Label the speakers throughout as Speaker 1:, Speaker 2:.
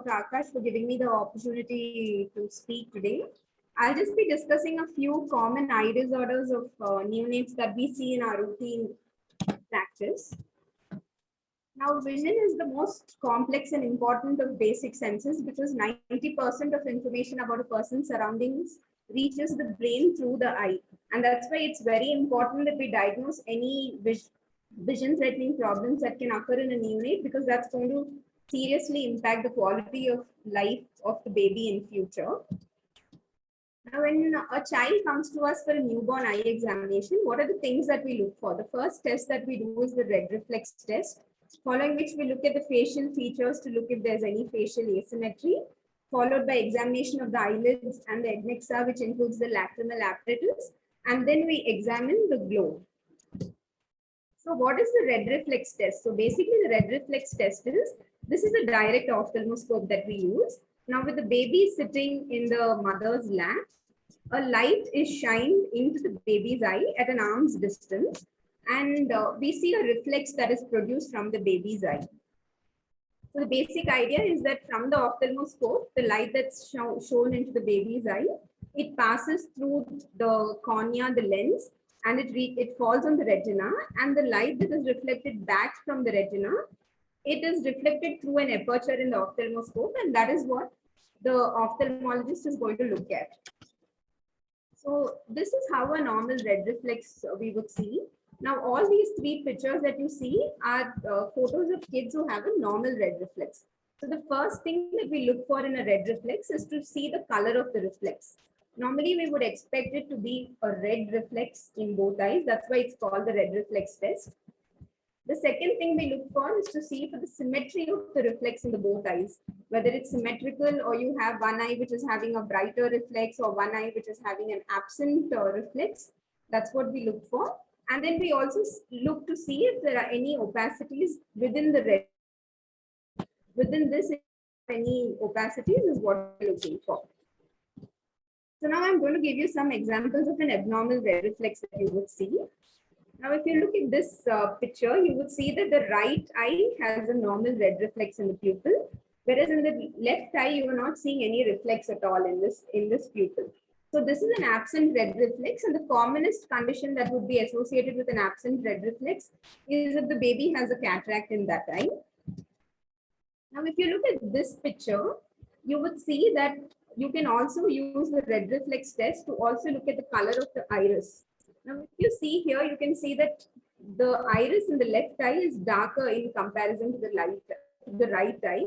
Speaker 1: Dr. Akash, for giving me the opportunity to speak today. I'll just be discussing a few common eye disorders of neonates that we see in our routine practice. Now, vision is the most complex and important of basic senses because 90% of information about a person's surroundings reaches the brain through the eye. And that's why it's very important that we diagnose any vision-threatening problems that can occur in a neonate, because that's going to seriously impact the quality of life of the baby in future. Now, when a child comes to us for a newborn eye examination, what are the things that we look for? The first test that we do is the red reflex test, following which we look at the facial features to look if there's any facial asymmetry, followed by examination of the eyelids and the adnexa, which includes the lacrimal apparatus, and then we examine the globe. So what is the red reflex test? So basically the red reflex test is, this is a direct ophthalmoscope that we use. Now with the baby sitting in the mother's lap, a light is shined into the baby's eye at an arm's distance, and we see a reflex that is produced from the baby's eye. So the basic idea is that from the ophthalmoscope, the light that's shown into the baby's eye, it passes through the cornea, the lens, and it falls on the retina, and the light that is reflected back from the retina, it is reflected through an aperture in the ophthalmoscope, and that is what the ophthalmologist is going to look at. So this is how a normal red reflex we would see. Now all these three pictures that you see are photos of kids who have a normal red reflex. So the first thing that we look for in a red reflex is to see the color of the reflex. Normally we would expect it to be a red reflex in both eyes. That's why it's called the red reflex test. The second thing we look for is to see for the symmetry of the reflex in the both eyes, whether it's symmetrical or you have one eye which is having a brighter reflex or one eye which is having an absent reflex. That's what we look for. And then we also look to see if there are any opacities within the red. Within this, any opacities is what we're looking for. So now I'm going to give you some examples of an abnormal red reflex that you would see. Now, if you look at this picture, you would see that the right eye has a normal red reflex in the pupil, whereas in the left eye, you are not seeing any reflex at all in this pupil. So this is an absent red reflex, and the commonest condition that would be associated with an absent red reflex is if the baby has a cataract in that eye. Now, if you look at this picture, you would see that you can also use the red reflex test to also look at the color of the iris. Now, if you see here, you can see that the iris in the left eye is darker in comparison to the right eye.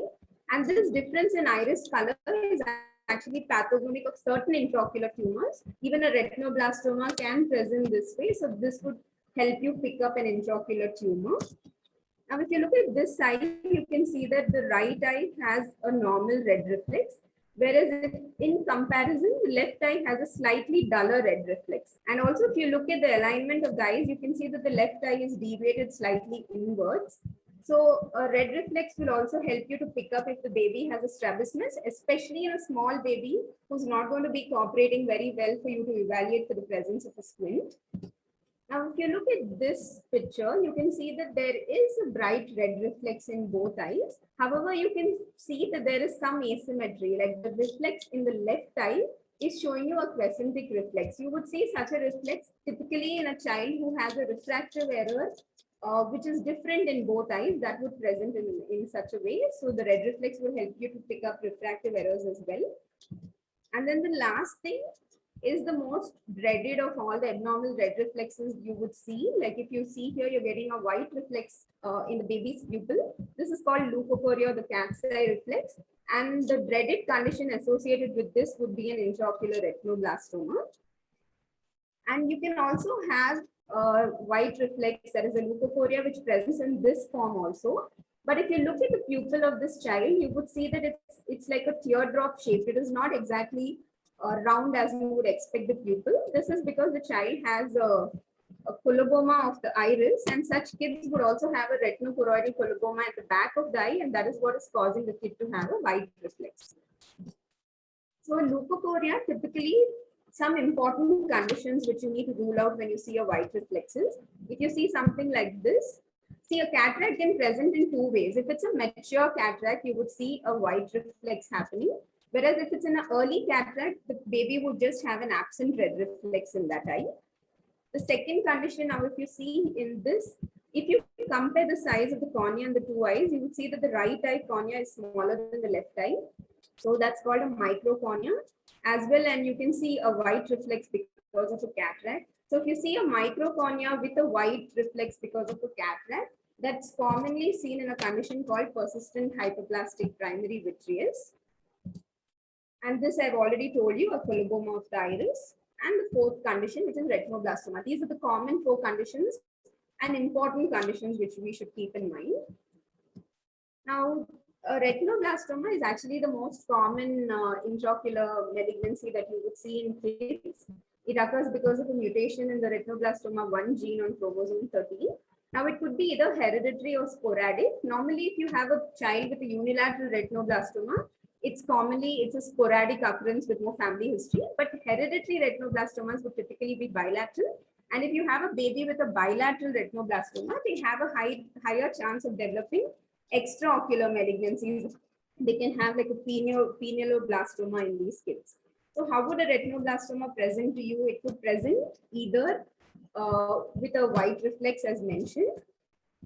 Speaker 1: And this difference in iris color is actually pathognomic of certain intraocular tumors. Even a retinoblastoma can present this way. So this would help you pick up an intraocular tumor. Now, if you look at this side, you can see that the right eye has a normal red reflex, whereas in comparison, the left eye has a slightly duller red reflex. And also, if you look at the alignment of the eyes, you can see that the left eye is deviated slightly inwards. So a red reflex will also help you to pick up if the baby has a strabismus, especially in a small baby who's not going to be cooperating very well for you to evaluate for the presence of a squint. Now, if you look at this picture, you can see that there is a bright red reflex in both eyes. However, you can see that there is some asymmetry, like the reflex in the left eye is showing you a crescentic reflex. You would see such a reflex typically in a child who has a refractive error, which is different in both eyes, that would present in such a way. So the red reflex will help you to pick up refractive errors as well. And then the last thing is the most dreaded of all the abnormal red reflexes you would see. Like if you see here, you're getting a white reflex in the baby's pupil. This is called leukoporia, the cat's eye reflex. And the dreaded condition associated with this would be an intraocular retinoblastoma. And you can also have a white reflex, that is a leukoporia, which presents in this form also. But if you look at the pupil of this child, you would see that it's like a teardrop shape. It is not exactly round as you would expect the pupil. This is because the child has a coloboma of the iris, and such kids would also have a retinoporoidal coloboma at the back of the eye, and that is what is causing the kid to have a white reflex. So leukoporia, typically some important conditions which you need to rule out when you see a white reflexes. If you see something like this, See, a cataract can present in two ways. If it's a mature cataract, you would see a white reflex happening. Whereas if it's in an early cataract, the baby would just have an absent red reflex in that eye. The second condition, now if you see in this, if you compare the size of the cornea and the two eyes, you would see that the right eye cornea is smaller than the left eye. So that's called a microcornea as well. And you can see a white reflex because of a cataract. So if you see a microcornea with a white reflex because of a cataract, that's commonly seen in a condition called persistent hyperplastic primary vitreous. And this I've already told you, a coloboma of the iris. And the fourth condition, which is retinoblastoma. These are the common four conditions and important conditions which we should keep in mind. Now, retinoblastoma is actually the most common intraocular malignancy that you would see in kids. It occurs because of a mutation in the retinoblastoma 1 gene on chromosome 13. Now, it could be either hereditary or sporadic. Normally, if you have a child with a unilateral retinoblastoma, it's a sporadic occurrence with no family history, but hereditary retinoblastomas would typically be bilateral. And if you have a baby with a bilateral retinoblastoma, they have a higher chance of developing extraocular malignancies. They can have like a pinealoblastoma in these kids. So how would a retinoblastoma present to you? It could present either with a white reflex as mentioned,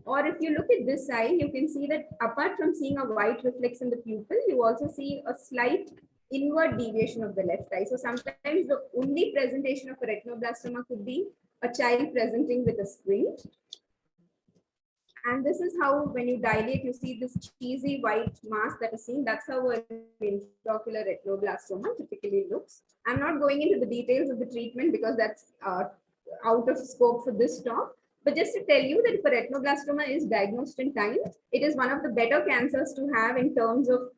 Speaker 1: or if you look at this eye, you can see that apart from seeing a white reflex in the pupil, you also see a slight inward deviation of the left eye. So sometimes the only presentation of a retinoblastoma could be a child presenting with a squint. And this is how, when you dilate, you see this cheesy white mass that is seen. That's how an intraocular retinoblastoma typically looks. I'm not going into the details of the treatment because that's out of scope for this talk. But just to tell you that if a retinoblastoma is diagnosed in time, it is one of the better cancers to have in terms of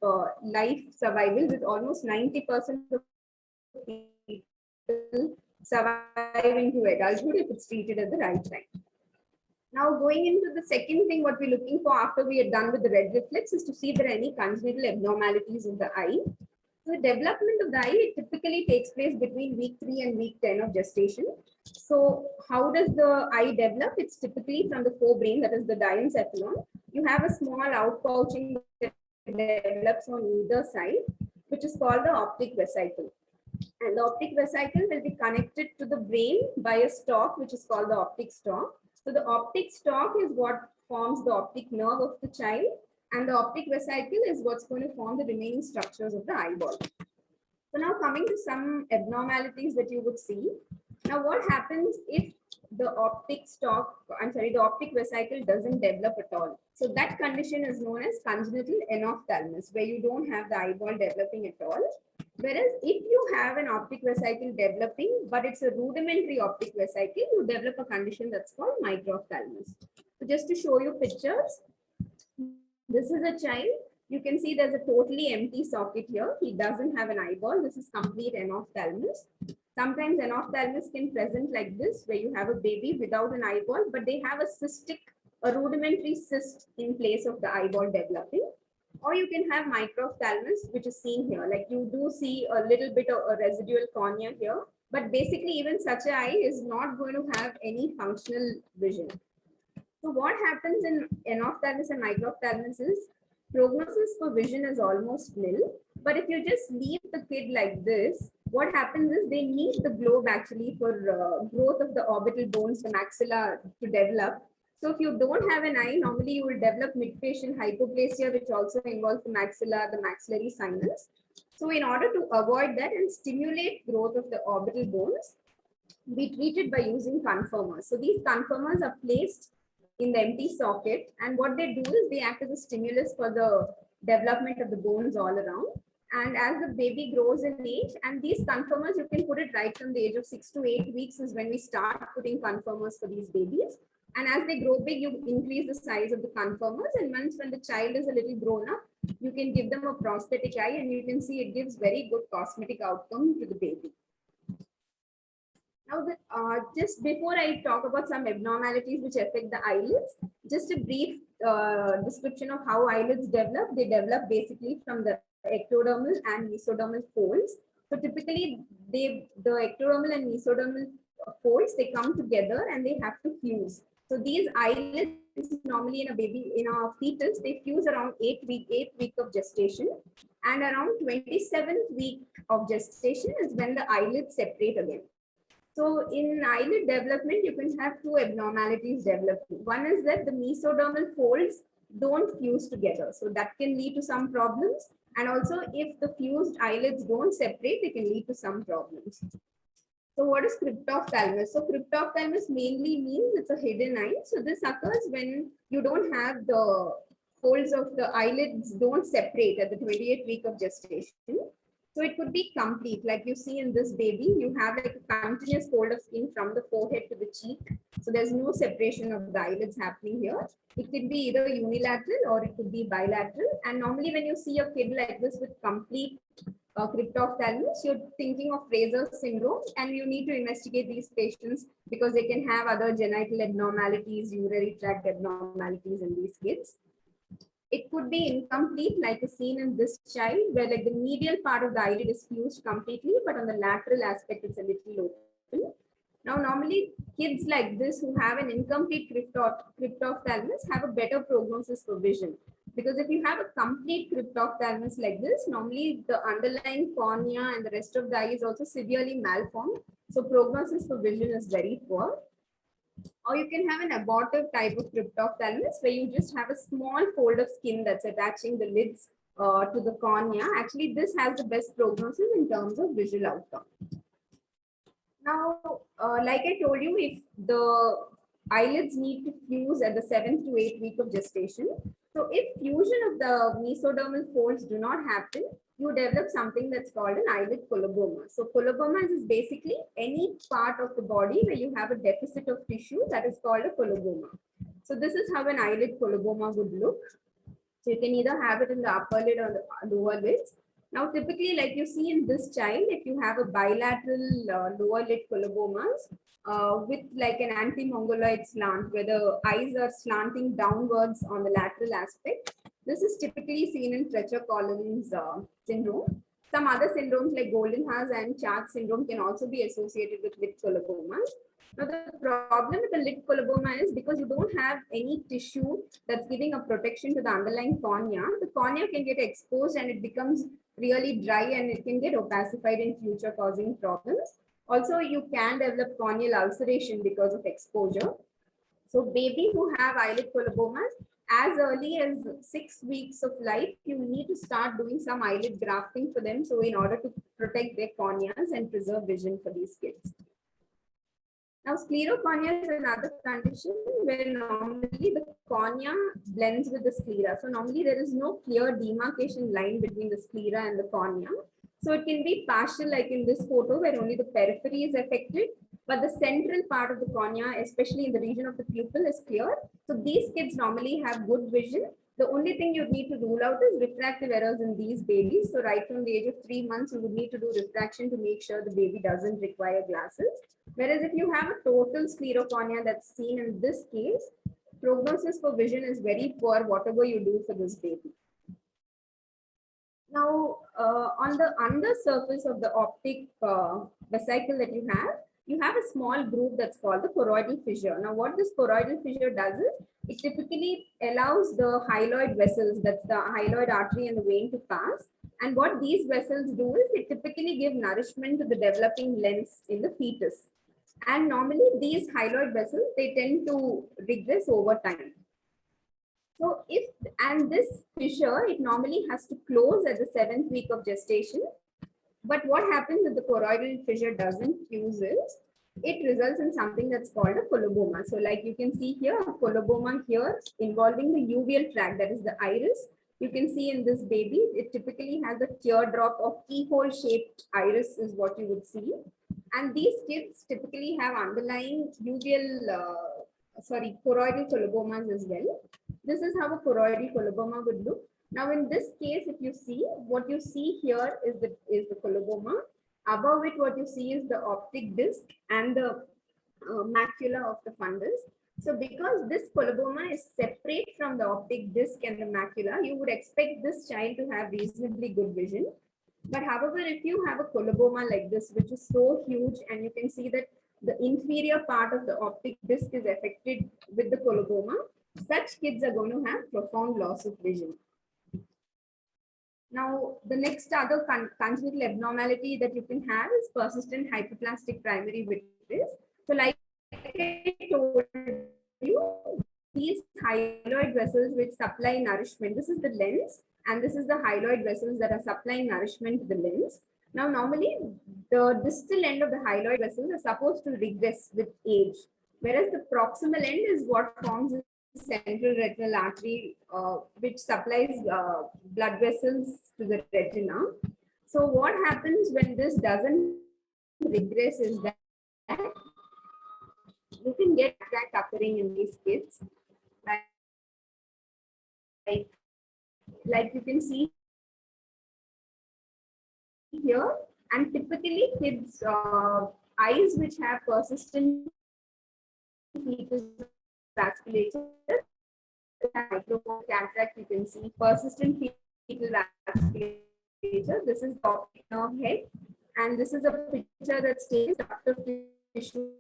Speaker 1: life survival, with almost 90% of people surviving to adulthood if it's treated at the right time. Now, going into the second thing, what we're looking for after we are done with the red reflex is to see if there are any congenital abnormalities in the eye. So the development of the eye, it typically takes place between week 3 and week 10 of gestation. So how does the eye develop? It's typically from the forebrain, that is the diencephalon. You have a small outpouching that develops on either side, which is called the optic vesicle. And the optic vesicle will be connected to the brain by a stalk, which is called the optic stalk. So the optic stalk is what forms the optic nerve of the child, and the optic vesicle is what's going to form the remaining structures of the eyeball. So now coming to some abnormalities that you would see. Now what happens if the optic vesicle doesn't develop at all? So that condition is known as congenital enophthalmos, where you don't have the eyeball developing at all. Whereas if you have an optic vesicle developing, but it's a rudimentary optic vesicle, you develop a condition that's called microphthalmos. So just to show you pictures, this is a child. You can see there's a totally empty socket here. He doesn't have an eyeball. This is complete enophthalmos. Sometimes enophthalmos can present like this, where you have a baby without an eyeball, but they have a rudimentary cyst in place of the eyeball developing. Or you can have microphthalmos, which is seen here. Like you do see a little bit of a residual cornea here, but basically even such an eye is not going to have any functional vision. So what happens in enophthalmos and microphthalmos is prognosis for vision is almost nil. But if you just leave the kid like this, what happens is they need the globe actually for growth of the orbital bones, the maxilla, to develop. So if you don't have an eye, normally you will develop midfacial hypoplasia, which also involves the maxilla, the maxillary sinus. So in order to avoid that and stimulate growth of the orbital bones, we treat it by using conformers. So these conformers are placed in the empty socket, and what they do is they act as a stimulus for the development of the bones all around. And as the baby grows in age, and these conformers, you can put it right from the age of 6 to 8 weeks is when we start putting conformers for these babies. And as they grow big, you increase the size of the conformers. And once when the child is a little grown up, you can give them a prosthetic eye, and you can see it gives very good cosmetic outcome to the baby. Now, just before I talk about some abnormalities which affect the eyelids, just a brief description of how eyelids develop. They develop basically from the ectodermal and mesodermal folds. So typically, the ectodermal and mesodermal folds, they come together and they have to fuse. So these eyelids normally in a baby, in a fetus, they fuse around 8th week of gestation, and around 27th week of gestation is when the eyelids separate again. So in eyelid development, you can have two abnormalities developing. One is that the mesodermal folds don't fuse together. So that can lead to some problems. And also if the fused eyelids don't separate, they can lead to some problems. So what is cryptophthalmos? So cryptophthalmos mainly means it's a hidden eye. So this occurs when you don't have the folds of the eyelids don't separate at the 28th week of gestation. So it could be complete, like you see in this baby, you have like a continuous fold of skin from the forehead to the cheek. So there's no separation of the eyelids happening here. It could be either unilateral or it could be bilateral. And normally when you see a kid like this with complete cryptophthalmos, you're thinking of Fraser syndrome, and you need to investigate these patients because they can have other genital abnormalities, urinary tract abnormalities in these kids. It could be incomplete, like seen in this child, where like the medial part of the eyelid is fused completely, but on the lateral aspect, it's a little open. Now, normally kids like this who have an incomplete cryptophthalmos have a better prognosis for vision. Because if you have a complete cryptophthalmos like this, normally the underlying cornea and the rest of the eye is also severely malformed. So prognosis for vision is very poor. Or you can have an abortive type of cryptophthalmos where you just have a small fold of skin that's attaching the lids to the cornea. Actually, this has the best prognosis in terms of visual outcome. Now, like I told you, if the eyelids need to fuse at the 7th to 8th week of gestation, so if fusion of the mesodermal folds do not happen, you develop something that's called an eyelid coloboma. So coloboma is basically any part of the body where you have a deficit of tissue, that is called a coloboma. So this is how an eyelid coloboma would look. So you can either have it in the upper lid or the lower lids. Now, typically, like you see in this child, if you have a bilateral lower lid colobomas with like an anti-mongoloid slant, where the eyes are slanting downwards on the lateral aspect, this is typically seen in Treacher-Collins syndrome. Some other syndromes like Goldenhar and Chart syndrome can also be associated with lid colobomas. Now, the problem with the lid coloboma is because you don't have any tissue that's giving a protection to the underlying cornea, the cornea can get exposed and it becomes really dry and it can get opacified in future, causing problems. Also, you can develop corneal ulceration because of exposure. So babies who have eyelid colobomas, as early as 6 weeks of life, you need to start doing some eyelid grafting for them. So in order to protect their corneas and preserve vision for these kids. Now, sclerocornea is another condition where normally the cornea blends with the sclera. So normally there is no clear demarcation line between the sclera and the cornea. So it can be partial, like in this photo where only the periphery is affected, but the central part of the cornea, especially in the region of the pupil, is clear. So these kids normally have good vision. The only thing you need to rule out is refractive errors in these babies. So right from the age of 3 months, you would need to do refraction to make sure the baby doesn't require glasses. Whereas if you have a total sclerocornea that's seen in this case, prognosis for vision is very poor, whatever you do for this baby. Now, on the under surface of the optic vesicle that you have a small groove that's called the choroidal fissure. Now, what this choroidal fissure does is, it typically allows the hyaloid vessels, that's the hyaloid artery and the vein, to pass. And what these vessels do is, it typically give nourishment to the developing lens in the fetus. And normally these hyaloid vessels, they tend to regress over time. So this fissure, it normally has to close at the 7th week of gestation. But what happens if the choroidal fissure doesn't fuse is, it results in something that's called a coloboma. So like you can see here, a coloboma here involving the uveal tract, that is the iris. You can see in this baby, it typically has a teardrop or keyhole shaped iris is what you would see. And these kids typically have underlying choroidal colobomas as well. This is how a choroidal coloboma would look. Now, in this case, if you see, what you see here is the coloboma. Above it, what you see is the optic disc and the macula of the fundus. So because this coloboma is separate from the optic disc and the macula, you would expect this child to have reasonably good vision. But however, if you have a coloboma like this, which is so huge, and you can see that the inferior part of the optic disc is affected with the coloboma, Such kids are going to have profound loss of vision. Now, the next other congenital abnormality that you can have is persistent hyperplastic primary vitreous. So, like I told you, these hyaloid vessels which supply nourishment, this is the lens, and this is the hyaloid vessels that are supplying nourishment to the lens. Now, normally, the distal end of the hyaloid vessels are supposed to regress with age, whereas the proximal end is what forms the central retinal artery, which supplies blood vessels to the retina. So, what happens when this doesn't regress is that you can get cataract occurring in these kids. Like you can see here, and typically kids' eyes which have persistent fetal vasculature, cataract, you can see persistent fetal vasculature. This is the optic nerve head, and this is a picture that stays ductal tissue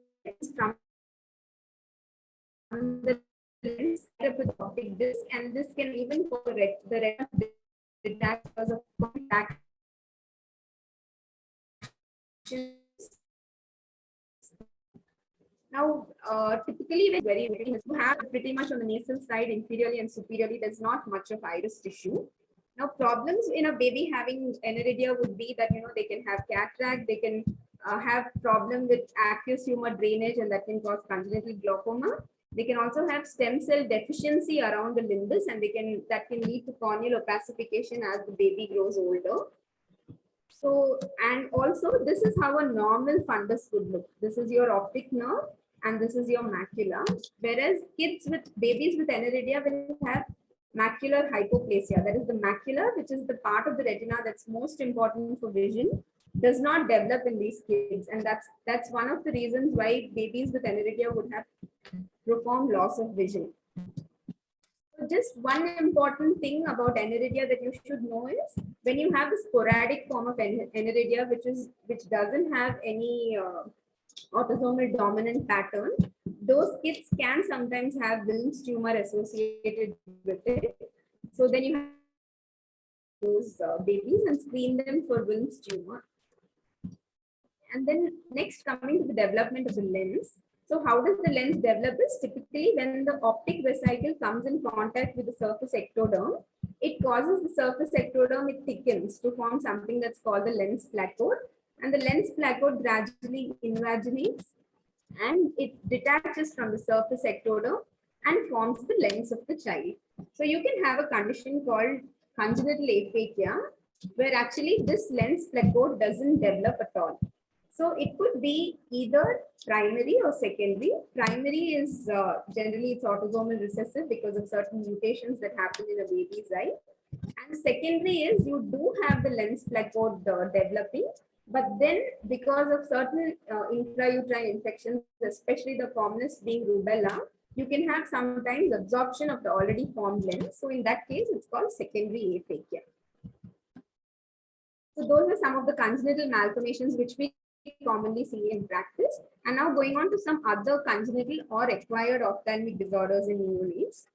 Speaker 1: from the lens with optic disc, and this can even cause the retina detach because of contact. Now, typically, when very you have pretty much on the nasal side, inferiorly and superiorly, there's not much of iris tissue. Now, problems in a baby having aniridia would be that they can have cataract, they can have problem with aqueous humor drainage, and that can cause congenital glaucoma. They can also have stem cell deficiency around the limbus, and that can lead to corneal opacification as the baby grows older. So, and also this is how a normal fundus would look. This is your optic nerve and this is your macula. Whereas babies with aniridia will have macular hypoplasia. That is the macula, which is the part of the retina that's most important for vision, does not develop in these kids. And that's one of the reasons why babies with aniridia would have profound loss of vision. Just one important thing about aniridia that you should know is when you have the sporadic form of aniridia, which doesn't have any autosomal dominant pattern, those kids can sometimes have Wilms tumor associated with it. So then you have those babies and screen them for Wilms tumor. And then next, coming to the development of the lens. So how does the lens develop? Is typically when the optic vesicle comes in contact with the surface ectoderm, it causes the surface ectoderm, it thickens to form something that's called the lens placode. And the lens placode gradually invaginates and it detaches from the surface ectoderm and forms the lens of the child. So you can have a condition called congenital aphakia, where actually this lens placode doesn't develop at all. So it could be either primary or secondary. Primary is generally it's autosomal recessive because of certain mutations that happen in a baby's eye. And secondary is you do have the lens placode developing, but then because of certain intrauterine infections, especially the commonest being rubella, you can have sometimes absorption of the already formed lens. So in that case, it's called secondary aphakia. So those are some of the congenital malformations which we commonly see in practice. And now going on to some other congenital or acquired ophthalmic disorders in neonates.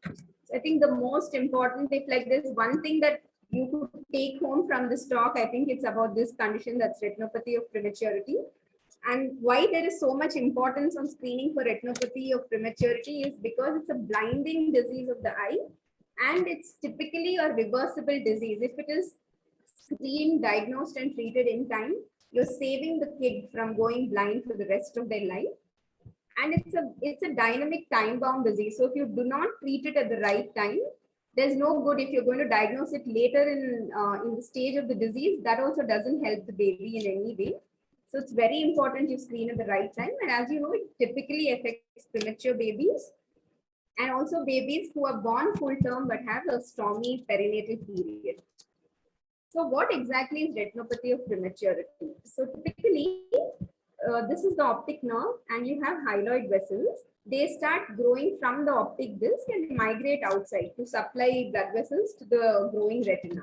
Speaker 1: So I think the most important, if like there's one thing that you could take home from this talk, I think it's about this condition, that's retinopathy of prematurity. And why there is so much importance on screening for retinopathy of prematurity is because it's a blinding disease of the eye, and it's typically a reversible disease. If it is screened, diagnosed, and treated in time, you're saving the kid from going blind for the rest of their life. And it's a dynamic time-bound disease. So if you do not treat it at the right time, there's no good. If you're going to diagnose it later in the stage of the disease, that also doesn't help the baby in any way. So it's very important you screen at the right time. And as you know, it typically affects premature babies and also babies who are born full term but have a stormy perinatal period. So what exactly is retinopathy of prematurity? So typically, this is the optic nerve and you have hyaloid vessels. They start growing from the optic disc and migrate outside to supply blood vessels to the growing retina.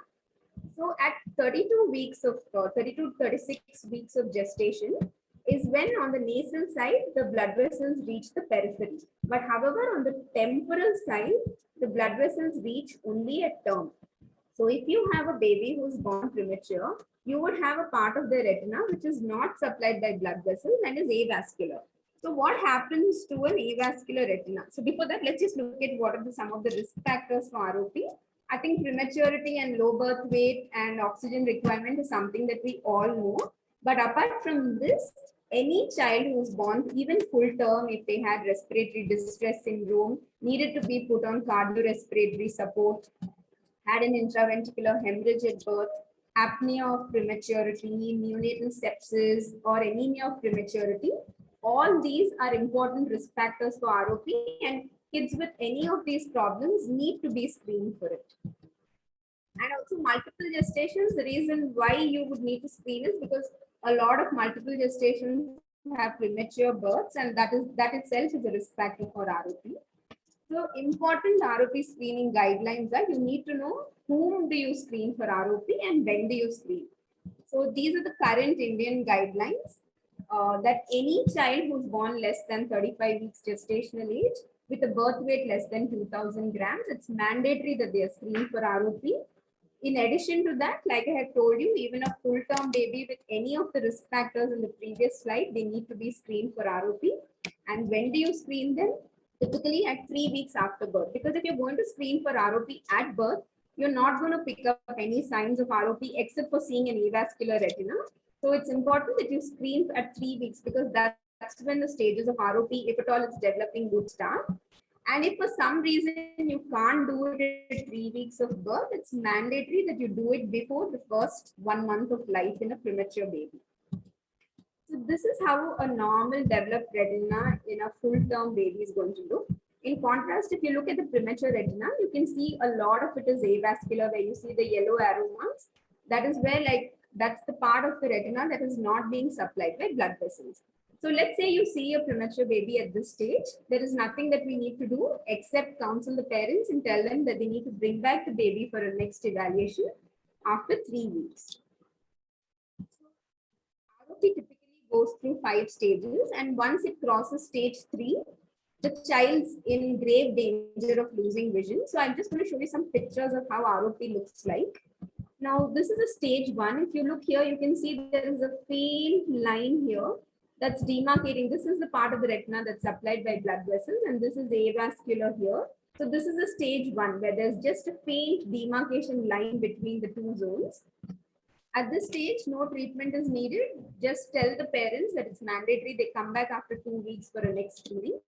Speaker 1: So at 32 weeks of 32 36 weeks of gestation, is when on the nasal side, the blood vessels reach the periphery. But however, on the temporal side, the blood vessels reach only at term. So if you have a baby who's born premature, you would have a part of the retina which is not supplied by blood vessels and is avascular. So what happens to an avascular retina? So before that, let's just look at what are some of the risk factors for ROP. I think prematurity and low birth weight and oxygen requirement is something that we all know. But apart from this, any child who was born, even full term, if they had respiratory distress syndrome, needed to be put on cardiorespiratory support, had an intraventricular hemorrhage at birth, apnea of prematurity, neonatal sepsis, or anemia of prematurity. All these are important risk factors for ROP, and kids with any of these problems need to be screened for it. And also multiple gestations, the reason why you would need to screen is because a lot of multiple gestations have premature births, and that itself is a risk factor for ROP. So important ROP screening guidelines are you need to know whom do you screen for ROP and when do you screen. So these are the current Indian guidelines that any child who's born less than 35 weeks gestational age with a birth weight less than 2000 grams, it's mandatory that they are screened for ROP. In addition to that, like I had told you, even a full-term baby with any of the risk factors in the previous slide, they need to be screened for ROP. And when do you screen them? Typically at 3 weeks after birth. Because if you're going to screen for ROP at birth, you're not going to pick up any signs of ROP except for seeing an avascular retina. So it's important that you screen at 3 weeks because that's when the stages of ROP, if at all it's developing, would start. And if for some reason you can't do it at 3 weeks of birth, it's mandatory that you do it before the first 1 month of life in a premature baby. So this is how a normal developed retina in a full-term baby is going to look. In contrast, if you look at the premature retina, you can see a lot of it is avascular, where you see the yellow arrow marks. That is where that's the part of the retina that is not being supplied by blood vessels. So let's say you see a premature baby at this stage. There is nothing that we need to do except counsel the parents and tell them that they need to bring back the baby for a next evaluation after 3 weeks. ROP typically goes through 5 stages, and once it crosses stage 3, the child's in grave danger of losing vision. So I'm just going to show you some pictures of how ROP looks like. Now, this is a stage 1. If you look here, you can see there is a faint line here that's demarcating. This is the part of the retina that's supplied by blood vessels, and this is avascular here. So this is a stage 1 where there's just a faint demarcation line between the two zones. At this stage, no treatment is needed. Just tell the parents that it's mandatory. They come back after 2 weeks for a next screening.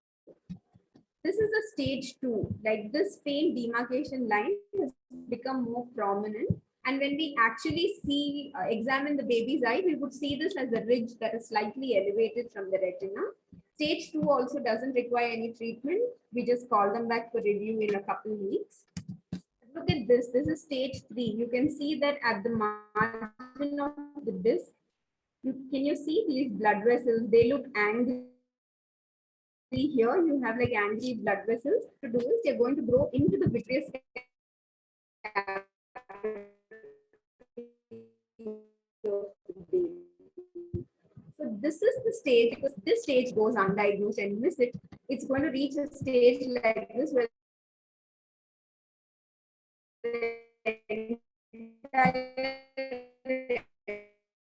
Speaker 1: This is a stage 2. Like this faint demarcation line has become more prominent. And when we actually examine the baby's eye, we would see this as a ridge that is slightly elevated from the retina. Stage 2 also doesn't require any treatment. We just call them back for review in a couple of weeks. Look at this. This is stage 3. You can see that at the margin of the disc, can you see these blood vessels? They look angry. Here you have like angry blood vessels. To do is they're going to grow into the vitreous cavity. So this is the stage, because this stage goes undiagnosed and miss it, it's going to reach a stage like this where the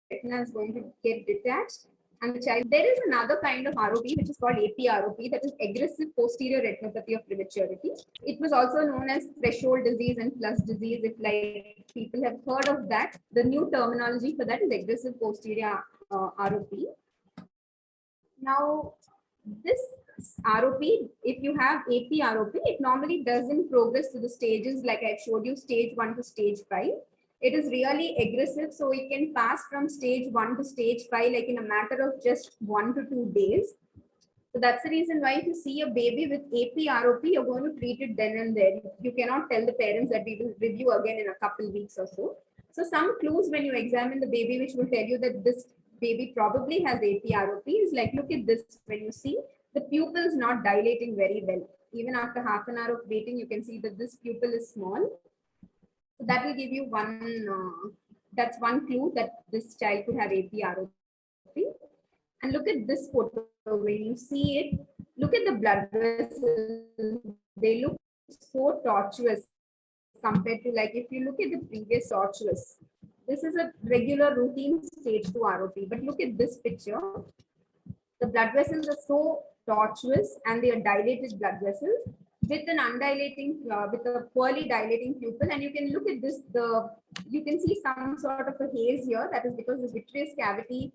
Speaker 1: retina is going to get detached. And the child, there is another kind of ROP which is called APROP, that is aggressive posterior retinopathy of prematurity. It was also known as threshold disease and plus disease. If like people have heard of that, the new terminology for that is aggressive posterior ROP. Now, this ROP, if you have APROP, it normally doesn't progress to the stages like I showed you, stage 1 to stage 5. It is really aggressive, so it can pass from stage 1 to stage 5 like in a matter of just 1 to 2 days. So that's the reason why if you see a baby with APROP, you're going to treat it then and there. You cannot tell the parents that we will review again in a couple weeks or so. So some clues when you examine the baby which will tell you that this baby probably has APROP is like, look at this. When you see the pupil is not dilating very well. Even after half an hour of waiting, you can see that this pupil is small. So that will give you that's one clue that this child could have APROP. And look at this photo. When you see it, look at the blood vessels. They look so tortuous compared to, like, if you look at the previous tortuous. This is a regular routine stage 2 ROP. But look at this picture. The blood vessels are so tortuous and they are dilated blood vessels with an undilating, with a poorly dilating pupil. And you can look at this, you can see some sort of a haze here. That is because the vitreous cavity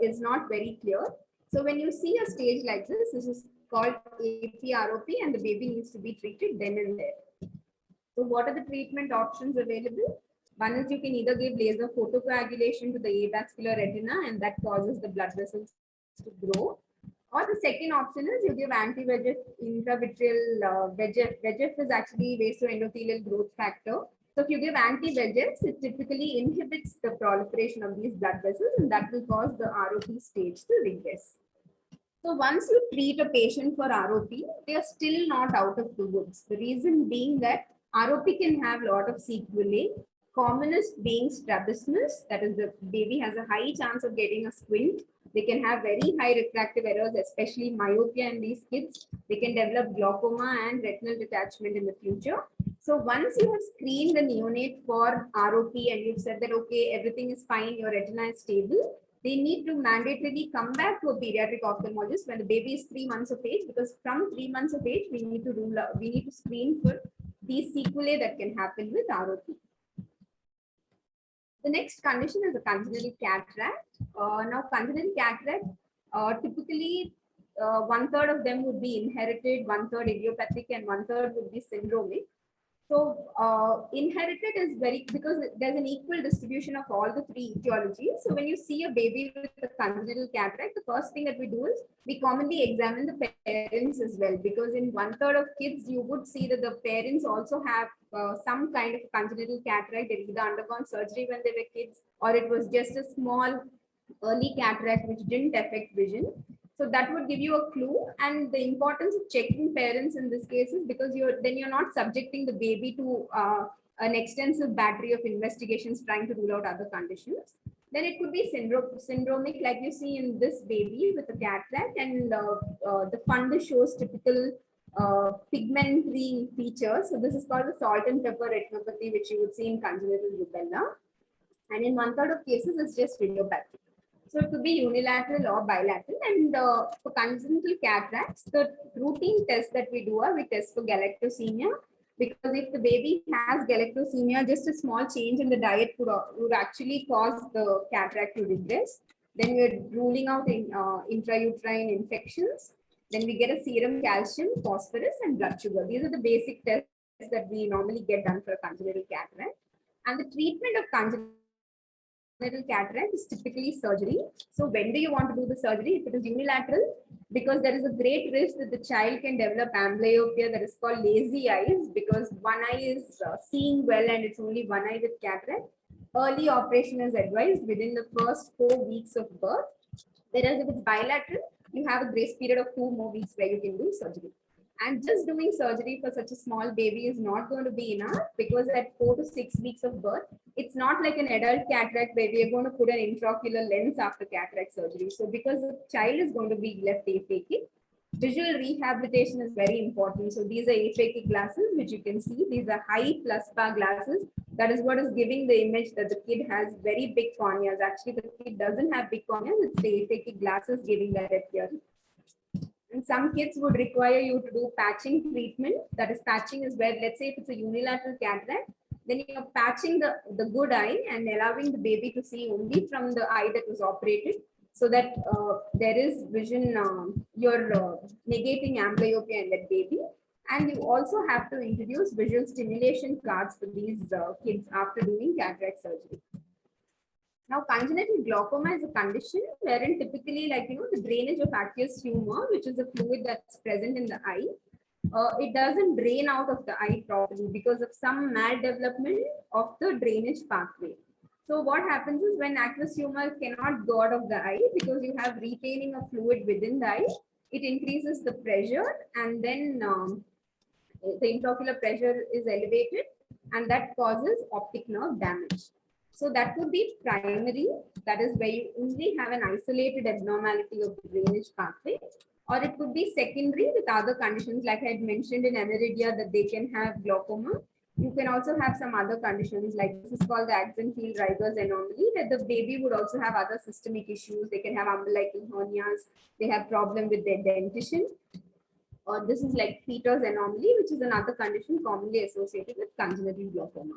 Speaker 1: is not very clear. So when you see a stage like this is called APROP and the baby needs to be treated then and there. So what are the treatment options available? One is you can either give laser photocoagulation to the avascular retina and that causes the blood vessels to grow. Or the second option is you give anti-VEGF intravitreal VEGF. VEGF is actually vasoendothelial growth factor. So if you give anti-VEGFs, it typically inhibits the proliferation of these blood vessels and that will cause the ROP stage to regress. So once you treat a patient for ROP, they are still not out of the woods. The reason being that ROP can have a lot of sequelae, commonest being strabismus, that is the baby has a high chance of getting a squint. They can have very high refractive errors, especially myopia in these kids. They can develop glaucoma and retinal detachment in the future. So once you have screened the neonate for ROP and you've said that, okay, everything is fine, your retina is stable, they need to mandatorily come back to a pediatric ophthalmologist when the baby is 3 months of age, because from 3 months of age, we need to screen for these sequelae that can happen with ROP. The next condition is a congenital cataract. Now, congenital cataract, typically 1/3 of them would be inherited, 1/3 idiopathic, and 1/3 would be syndromic. So inherited is very, because there's an equal distribution of all the three etiologies. So when you see a baby with a congenital cataract, the first thing that we do is we commonly examine the parents as well, because in 1/3 of kids, you would see that the parents also have some kind of congenital cataract. They either undergone surgery when they were kids, or it was just a small early cataract which didn't affect vision. So that would give you a clue, and the importance of checking parents in this case is because you're not subjecting the baby to an extensive battery of investigations trying to rule out other conditions. Then it could be syndromic, like you see in this baby with a cataract, and the fundus shows typical pigmentary features. So this is called the salt and pepper retinopathy, which you would see in congenital rubella. And in 1/3 of cases, it's just radiopathy. So it could be unilateral or bilateral. And for congenital cataracts, the routine test that we do are we test for galactosemia, because if the baby has galactosemia, just a small change in the diet would actually cause the cataract to regress. Then we're ruling out intrauterine infections. Then we get a serum calcium, phosphorus, and blood sugar. These are the basic tests that we normally get done for a congenital cataract. And the treatment of congenital cataract is typically surgery. So when do you want to do the surgery? If it is unilateral, because there is a great risk that the child can develop amblyopia, that is called lazy eyes, because one eye is seeing well and it's only one eye with cataract. Early operation is advised within the first 4 weeks of birth. Whereas if it's bilateral, you have a grace period of 2 more weeks where you can do surgery. And just doing surgery for such a small baby is not going to be enough, because at 4 to 6 weeks of birth, it's not like an adult cataract where we are going to put an intraocular lens after cataract surgery. So because the child is going to be left aphakic, visual rehabilitation is very important. So these are aphakic glasses, which you can see. These are high plus bar glasses. That is what is giving the image that the kid has very big corneas. Actually, the kid doesn't have big corneas. It's the aphakic glasses giving that appearance. And some kids would require you to do patching treatment. That is, patching is where, let's say if it's a unilateral cataract, then you're patching the good eye and allowing the baby to see only from the eye that was operated, so that there is vision, you're negating amblyopia in that baby. And you also have to introduce visual stimulation cards for these kids after doing cataract surgery. Now, congenital glaucoma is a condition wherein typically, like, the drainage of aqueous humor, which is a fluid that's present in the eye, it doesn't drain out of the eye properly because of some maldevelopment of the drainage pathway. So what happens is when aqueous humor cannot go out of the eye because you have retaining of fluid within the eye, it increases the pressure, and then the intraocular pressure is elevated, and that causes optic nerve damage. So that would be primary, that is where you only have an isolated abnormality of the drainage pathway, or it could be secondary with other conditions like I had mentioned in aniridia that they can have glaucoma. You can also have some other conditions like this is called the Axenfeld-Rieger's anomaly, that the baby would also have other systemic issues. They can have umbilical hernias, they have problem with their dentition, or this is like Peter's anomaly, which is another condition commonly associated with congenital glaucoma.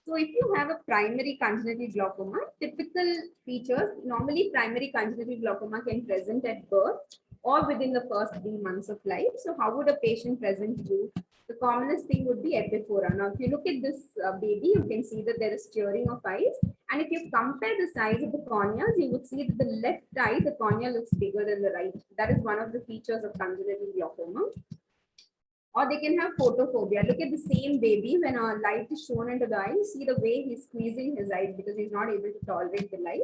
Speaker 1: So if you have a primary congenital glaucoma, typical features, normally primary congenital glaucoma can present at birth or within the first 3 months of life. So how would a patient present you? The commonest thing would be epiphora. Now, if you look at this baby, you can see that there is tearing of eyes. And if you compare the size of the corneas, you would see that the left eye, the cornea looks bigger than the right. That is one of the features of congenital glaucoma. Or they can have photophobia. Look at the same baby when a light is shown into the eye, see the way he's squeezing his eyes because he's not able to tolerate the light.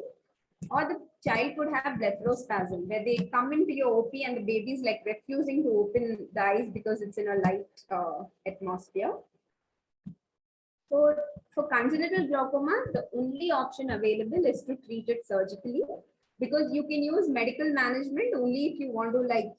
Speaker 1: Or the child could have blepharospasm, where they come into your OP and the baby is like refusing to open the eyes because it's in a light atmosphere. So for congenital glaucoma, the only option available is to treat it surgically, because you can use medical management only if you want to, like,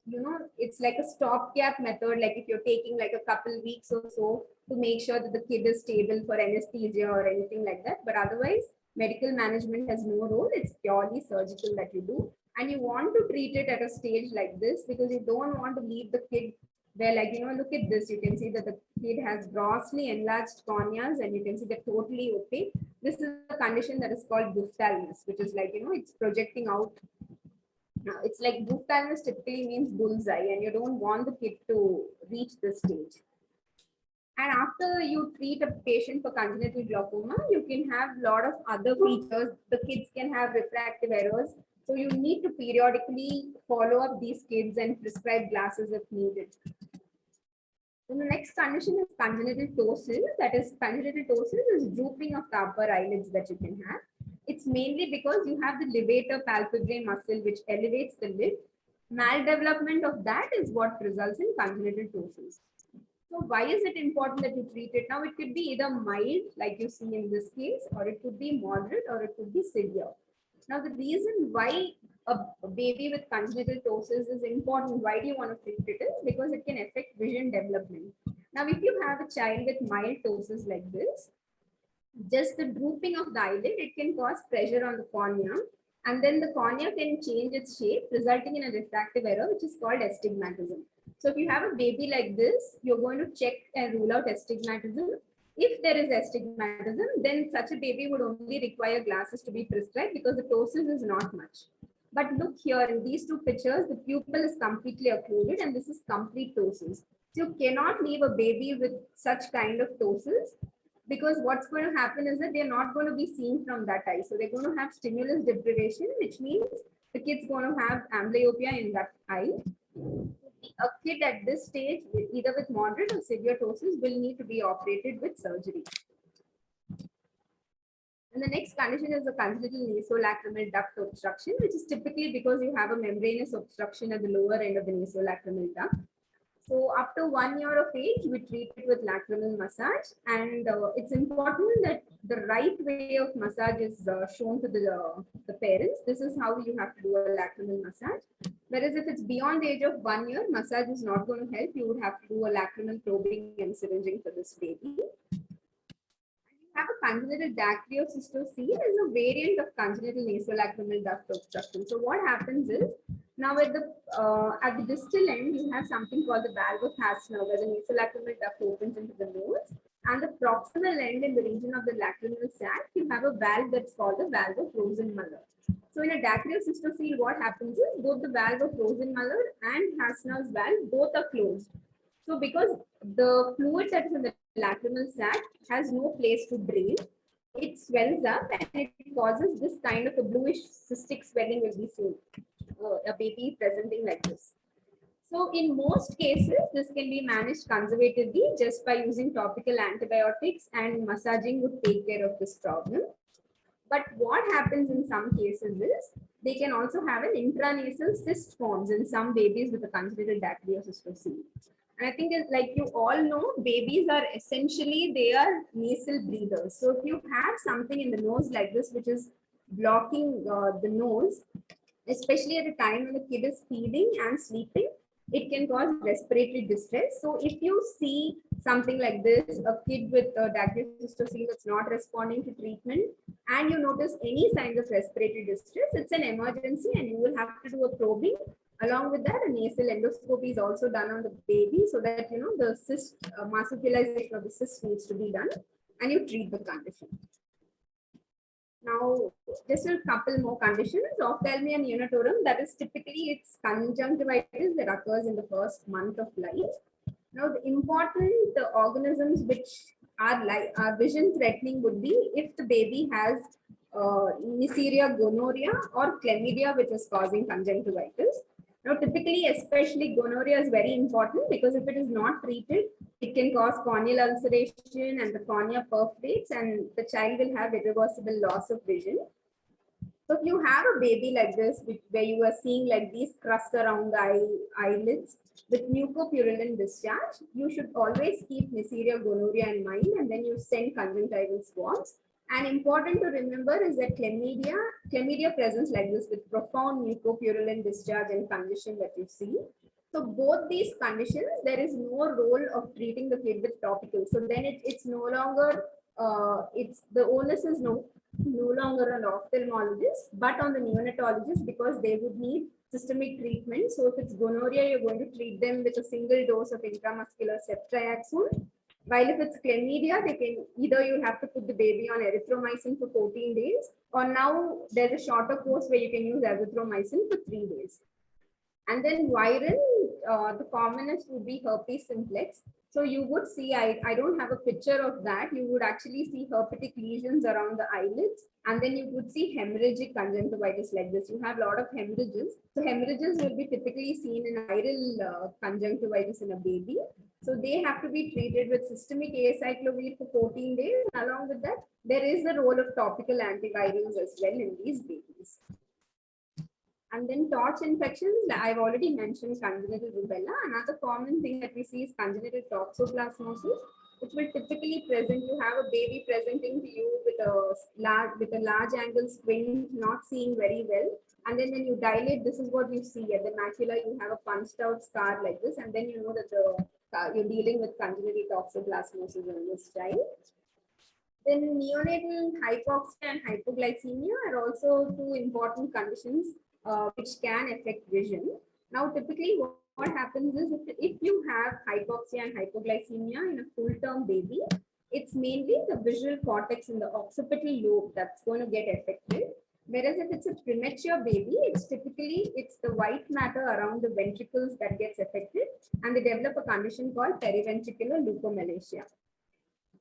Speaker 1: it's like a stopgap method, like if you're taking like a couple weeks or so to make sure that the kid is stable for anesthesia or anything like that. But otherwise, medical management has no role. It's purely surgical that you do. And you want to treat it at a stage like this because you don't want to leave the kid where, like, look at this. You can see that the kid has grossly enlarged corneas and you can see they're totally opaque. This is a condition that is called buphtalmus, which is like, it's projecting out. It's like buphtalmus typically means bullseye, and you don't want the kid to reach this stage. And after you treat a patient for congenital glaucoma, you can have a lot of other features. The kids can have refractive errors. So you need to periodically follow up these kids and prescribe glasses if needed. Then the next condition is congenital ptosis. That is, congenital ptosis is drooping of the upper eyelids that you can have. It's mainly because you have the levator palpebrae muscle, which elevates the lid. Maldevelopment of that is what results in congenital ptosis. So why is it important that you treat it? Now, it could be either mild, like you see in this case, or it could be moderate, or it could be severe. Now, the reason why a baby with congenital ptosis is important, why do you want to treat it, is because it can affect vision development. Now, if you have a child with mild ptosis like this, just the drooping of the eyelid, it can cause pressure on the cornea, and then the cornea can change its shape, resulting in a refractive error, which is called astigmatism. So if you have a baby like this, you're going to check and rule out astigmatism. If there is astigmatism, then such a baby would only require glasses to be prescribed because the ptosis is not much. But look here in these two pictures, the pupil is completely occluded and this is complete ptosis. So you cannot leave a baby with such kind of ptosis, because what's going to happen is that they're not going to be seen from that eye. So they're going to have stimulus deprivation, which means the kid's going to have amblyopia in that eye. A kid at this stage, either with moderate or severe ptosis, will need to be operated with surgery. And the next condition is the congenital nasolacrimal duct obstruction, which is typically because you have a membranous obstruction at the lower end of the nasolacrimal duct. So after 1 year of age, we treat it with lacrimal massage, and it's important that the right way of massage is shown to the parents. This is how you have to do a lacrimal massage. Whereas if it's beyond the age of 1 year, massage is not going to help. You would have to do a lacrimal probing and syringing for this baby. Have a congenital dactyostoscopy is a variant of congenital nasolacrimal duct obstruction. So what happens is, now at the distal end, you have something called the valve of Hasner, where the nasolacrimal duct opens into the nose, and the proximal end in the region of the lacrimal sac, you have a valve that's called the valve of Rosenmuller. So in a dactyostoscopy, what happens is both the valve of Rosenmuller and Hasner's valve both are closed. So because the fluid that is in the lacrimal sac has no place to drain, it swells up and it causes this kind of a bluish cystic swelling will be seen. A baby presenting like this. So in most cases, this can be managed conservatively just by using topical antibiotics, and massaging would take care of this problem. But what happens in some cases is they can also have an intranasal cyst forms in some babies with a congenital dactyostoscopy. And I think it's like you all know, babies are essentially, they are nasal breathers. So if you have something in the nose like this, which is blocking the nose, especially at a time when the kid is feeding and sleeping, it can cause respiratory distress. So if you see something like this, a kid with diagnosis that's not responding to treatment, and you notice any signs of respiratory distress, it's an emergency and you will have to do a probing. Along with that, a nasal endoscopy is also done on the baby so that the cyst, marsupialization of the cyst needs to be done, and you treat the condition. Now, just a couple more conditions. Ophthalmia neonatorum, that is typically it's conjunctivitis that occurs in the first month of life. Now, the important organisms which are vision threatening would be if the baby has Neisseria gonorrhea or chlamydia, which is causing conjunctivitis. Now, typically, especially gonorrhea is very important because if it is not treated, it can cause corneal ulceration and the cornea perforates, and the child will have irreversible loss of vision. So if you have a baby like this, where you are seeing like these crusts around the eyelids with mucopurulent discharge, you should always keep Neisseria gonorrhea in mind, and then you send conjunctival swabs. And important to remember is that chlamydia presents like this with profound mucopurulent discharge and condition that you see. So both these conditions, there is no role of treating the kid with topicals. So then it's no longer, it's the onus is no longer an ophthalmologist, but on the neonatologist, because they would need systemic treatment. So if it's gonorrhea, you're going to treat them with a single dose of intramuscular ceftriaxone. While if it's chlamydia, they can either you have to put the baby on erythromycin for 14 days, or now there's a shorter course where you can use azithromycin for 3 days. And then viral, the commonest would be herpes simplex. So you would see, I don't have a picture of that. You would actually see herpetic lesions around the eyelids. And then you would see hemorrhagic conjunctivitis like this. You have a lot of hemorrhages. So hemorrhages will be typically seen in viral conjunctivitis in a baby. So they have to be treated with systemic acyclovir for 14 days. And along with that, there is the role of topical antivirals as well in these babies. And then torch infections, I've already mentioned congenital rubella. Another common thing that we see is congenital toxoplasmosis, which will typically present, you have a baby presenting to you with a large angle squint, not seeing very well. And then when you dilate, this is what you see at the macula, you have a punched out scar like this, and then you know that you're dealing with congenital toxoplasmosis in this child. Then neonatal hypoxia and hypoglycemia are also two important conditions which can affect vision. Now, typically what happens is if you have hypoxia and hypoglycemia in a full-term baby, it's mainly the visual cortex in the occipital lobe that's going to get affected. Whereas if it's a premature baby, it's the white matter around the ventricles that gets affected, and they develop a condition called periventricular leukomalacia.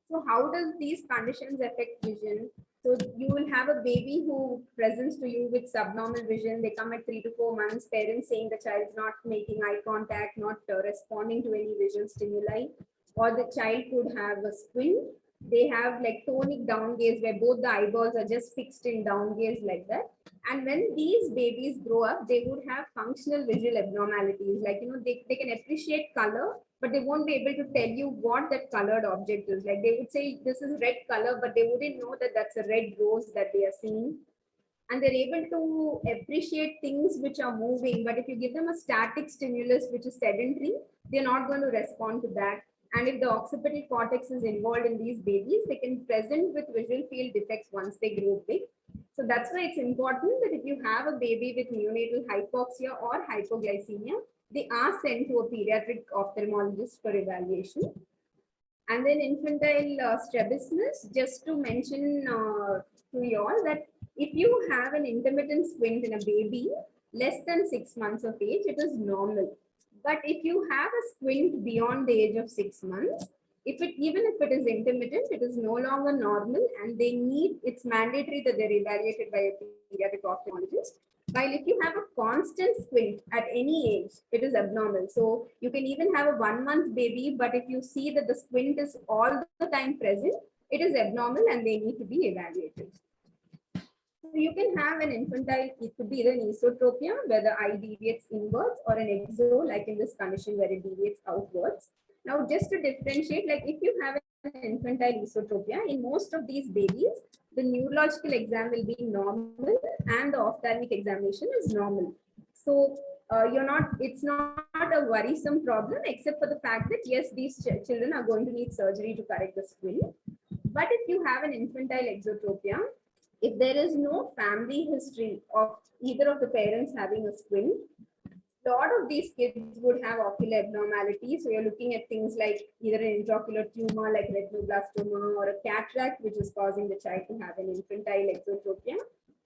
Speaker 1: So how does these conditions affect vision? So you will have a baby who presents to you with subnormal vision. They come at 3 to 4 months, parents saying the child's not making eye contact, not responding to any visual stimuli, or the child could have a squint. They have like tonic down gaze where both the eyeballs are just fixed in down gaze like that. And when these babies grow up, they would have functional visual abnormalities. Like, they can appreciate color, but they won't be able to tell you what that colored object is. Like they would say this is red color, but they wouldn't know that that's a red rose that they are seeing. And they're able to appreciate things which are moving. But if you give them a static stimulus, which is sedentary, they're not going to respond to that. And if the occipital cortex is involved in these babies, they can present with visual field defects once they grow big. So that's why it's important that if you have a baby with neonatal hypoxia or hypoglycemia, they are sent to a pediatric ophthalmologist for evaluation. And then infantile strabismus, just to mention to you all that if you have an intermittent squint in a baby less than 6 months of age, it is normal. But if you have a squint beyond the age of 6 months, even if it is intermittent, it is no longer normal, and it's mandatory that they're evaluated by a pediatric ophthalmologist. While if you have a constant squint at any age, it is abnormal. So you can even have a 1 month baby, but if you see that the squint is all the time present, it is abnormal and they need to be evaluated. you can have an infantile, it could be either an esotropia where the eye deviates inwards or an exo like in this condition where it deviates outwards. Now, just to differentiate, like if you have an infantile esotropia, in most of these babies, the neurological exam will be normal and the ophthalmic examination is normal. So it's not a worrisome problem except for the fact that yes, these children are going to need surgery to correct the squint. But if you have an infantile exotropia, if there is no family history of either of the parents having a squint, a lot of these kids would have ocular abnormalities. So you're looking at things like either an intraocular tumor like retinoblastoma or a cataract, which is causing the child to have an infantile exotropia.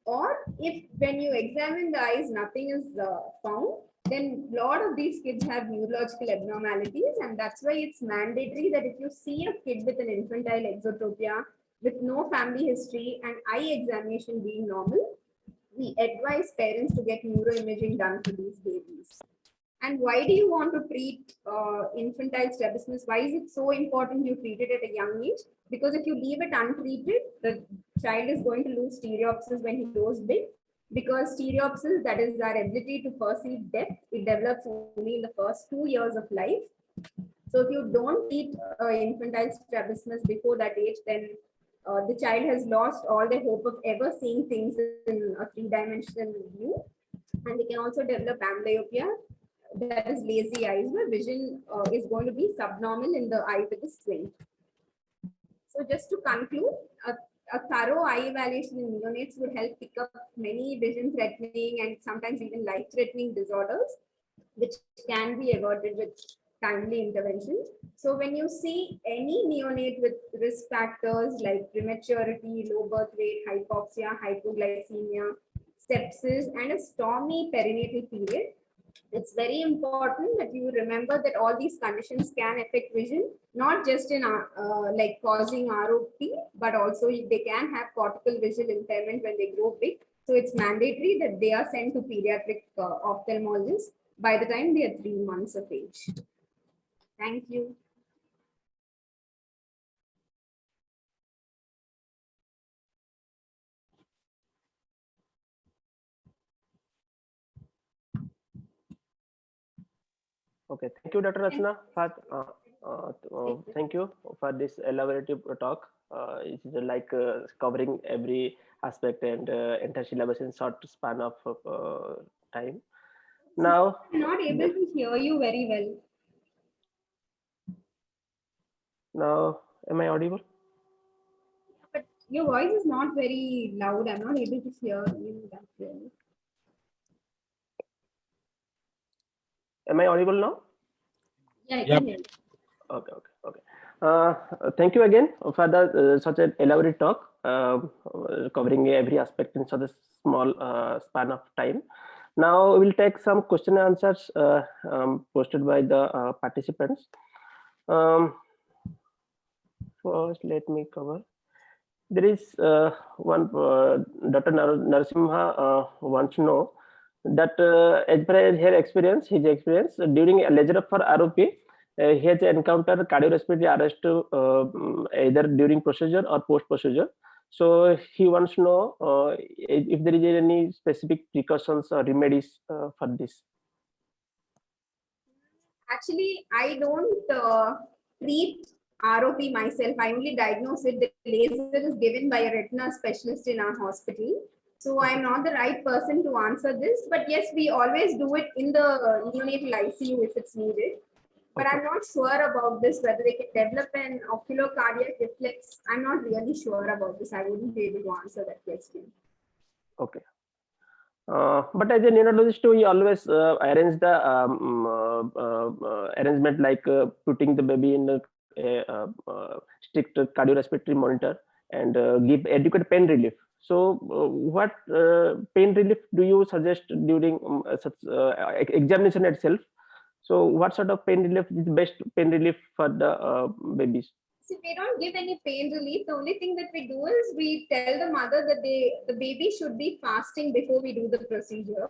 Speaker 1: Or if when you examine the eyes, nothing is found, then a lot of these kids have neurological abnormalities. And that's why it's mandatory that if you see a kid with an infantile exotropia with no family history and eye examination being normal, we advise parents to get neuroimaging done for these babies. And why do you want to treat infantile strabismus? Why is it so important you treat it at a young age? Because if you leave it untreated, the child is going to lose stereopsis when he grows big. Because stereopsis, that is our ability to perceive depth, it develops only in the first 2 years of life. So if you don't treat infantile strabismus before that age, then the child has lost all their hope of ever seeing things in a three-dimensional view. And they can also develop amblyopia, that is lazy eyes, where vision is going to be subnormal in the eye with the squint. So just to conclude, a thorough eye evaluation in neonates would help pick up many vision threatening and sometimes even life threatening disorders, which can be avoided with timely intervention. So when you see any neonate with risk factors like prematurity, low birth weight, hypoxia, hypoglycemia, sepsis, and a stormy perinatal period, it's very important that you remember that all these conditions can affect vision, not just in like causing ROP, but also they can have cortical visual impairment when they grow big. So it's mandatory that they are sent to pediatric ophthalmologists by the time they are 3 months of age. Thank you.
Speaker 2: Okay, thank you, Dr. Rachna. Thank you for this elaborative talk. It is like covering every aspect and entire syllabus in short span of time. Now,
Speaker 1: I'm not able to hear you very well.
Speaker 2: Now, am I audible?
Speaker 1: But your voice is not very loud. I'm not able to hear you that well.
Speaker 2: Am I audible now?
Speaker 1: Yeah, I can hear you.
Speaker 2: Okay. Thank you again for the such an elaborate talk covering every aspect in such a small span of time. Now we'll take some question and answers posted by the participants. First, let me cover. There is one Dr. Narasimha wants to know that as per his experience, during a leisure for ROP, he has encountered cardiorespiratory arrest either during procedure or post procedure. So he wants to know if there is any specific precautions or remedies for this.
Speaker 1: Actually, I don't treat ROP myself. I only diagnose it. The laser is given by a retina specialist in our hospital. So I'm not the right person to answer this. But yes, we always do it in the neonatal ICU if it's needed. But I'm not sure about this, whether they can develop an oculocardiac reflex. I'm not really sure about this. I wouldn't be able to answer that question.
Speaker 2: Okay. But as a neonatologist, we always arrange the arrangement like putting the baby in a strict cardiorespiratory monitor and give adequate pain relief. So, what pain relief do you suggest during such examination itself? So, what sort of pain relief is the best pain relief for the babies?
Speaker 1: See, we don't give any pain relief. The only thing that we do is we tell the mother that the baby should be fasting before we do the procedure.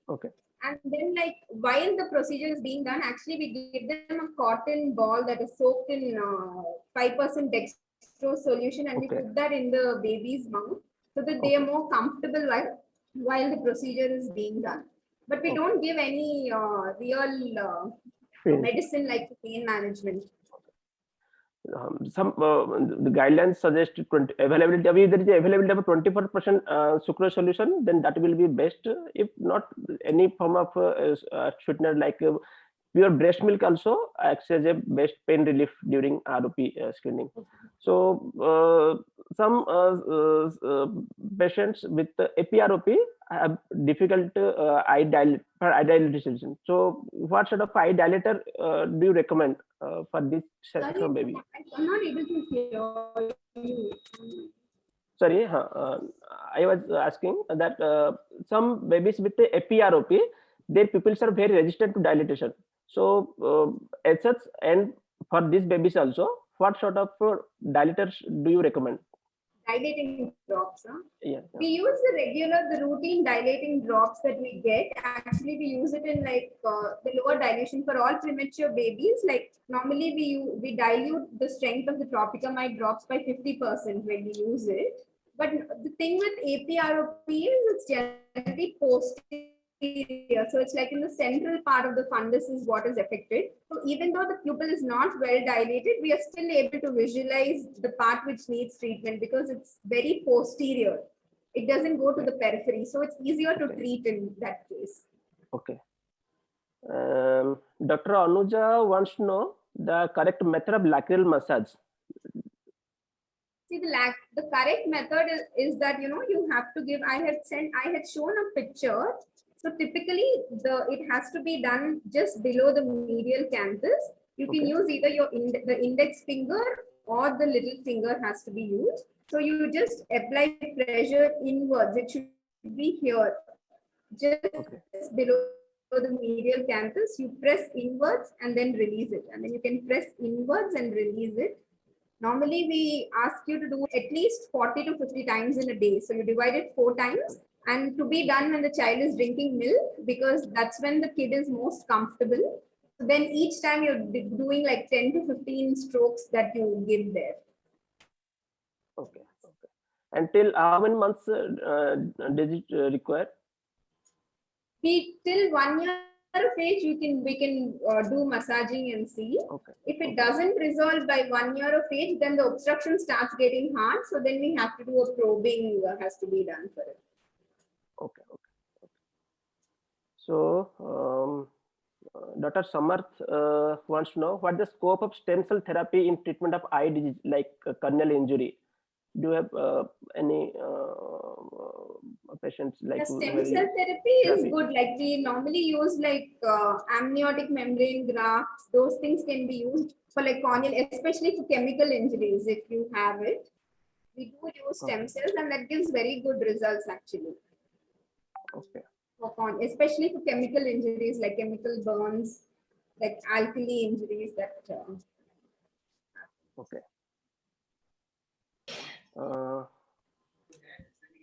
Speaker 2: Okay.
Speaker 1: And then, like, while the procedure is being done, actually we give them a cotton ball that is soaked in 5% dextrose solution, and we put that in the baby's mouth. so that they are more comfortable while the procedure is being done. But we don't give any real
Speaker 2: Pain.
Speaker 1: medicine like pain management.
Speaker 2: Some the guidelines suggest 20 availability. If there is availability of 24% sucrose solution, then that will be best. If not, any form of sweetener like pure breast milk also acts as a best pain relief during ROP screening. So some patients with APROP have difficult eye dilatation. So what sort of eye dilator do you recommend for this section of baby?
Speaker 1: I'm not able to hear you.
Speaker 2: Sorry, I was asking that some babies with the APROP, their pupils are very resistant to dilatation. So as such, and for these babies also, what sort of dilators do you recommend?
Speaker 1: Dilating drops, huh?
Speaker 2: Yeah.
Speaker 1: We use the routine dilating drops that we get. Actually, we use it in like the lower dilution for all premature babies. Like normally we dilute the strength of the tropicamide drops by 50% when we use it. But the thing with APROP is it's generally posterior. So it's like in the central part of the fundus is what is affected. So even though the pupil is not well dilated, we are still able to visualize the part which needs treatment because it's very posterior. It doesn't go to the periphery. So it's easier to treat in that case.
Speaker 2: Okay. Dr. Anuja wants to know the correct method of lateral massage.
Speaker 1: See, the correct method is that you have to give. I had shown a picture. So typically it has to be done just below the medial canthus. You can use either the index finger or the little finger has to be used. So you just apply pressure inwards. It should be here, just below the medial canthus. You press inwards and then release it, and then you can press inwards and release it. Normally, we ask you to do at least 40 to 50 times in a day. So you divide it 4 times, and to be done when the child is drinking milk, because that's when the kid is most comfortable. So then each time you're doing like 10 to 15 strokes that you give there.
Speaker 2: Okay. Until how many months does it require?
Speaker 1: Till 1 year of age, we can do massaging and see. If it doesn't resolve by 1 year of age, then the obstruction starts getting hard. So then we have to do a probing has to be done for it.
Speaker 2: Okay. So Dr. Samarth wants to know what the scope of stem cell therapy in treatment of eye disease like corneal injury. Do you have any patients like
Speaker 1: the stem cell therapy is good? Like we normally use like amniotic membrane grafts. Those things can be used for like corneal, especially for chemical injuries. If you have it, we do use stem cells, and that gives very good results actually.
Speaker 2: Okay.
Speaker 1: Especially for chemical injuries like chemical burns, like alkali injuries.
Speaker 2: Okay.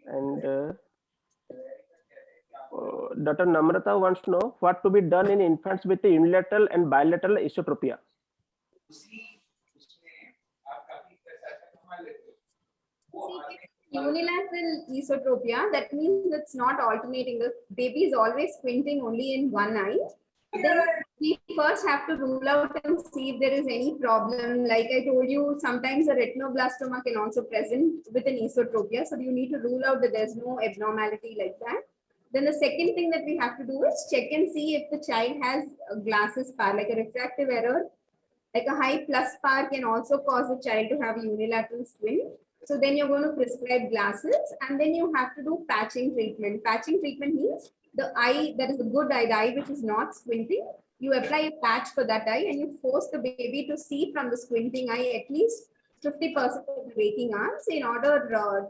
Speaker 2: And Dr. Namrata wants to know what to be done in infants with the unilateral and bilateral esotropia.
Speaker 1: Unilateral esotropia, that means it's not alternating. The baby is always squinting only in one eye. Then we first have to rule out and see if there is any problem. Like I told you, sometimes a retinoblastoma can also present with an esotropia. So you need to rule out that there's no abnormality like that. Then the second thing that we have to do is check and see if the child has a glasses power, like a refractive error. Like a high plus power can also cause the child to have a unilateral squint. So then you're going to prescribe glasses, and then you have to do patching treatment. Patching treatment means the eye that is the good eye, the eye which is not squinting, you apply a patch for that eye and you force the baby to see from the squinting eye at least 50% of the waking hours in order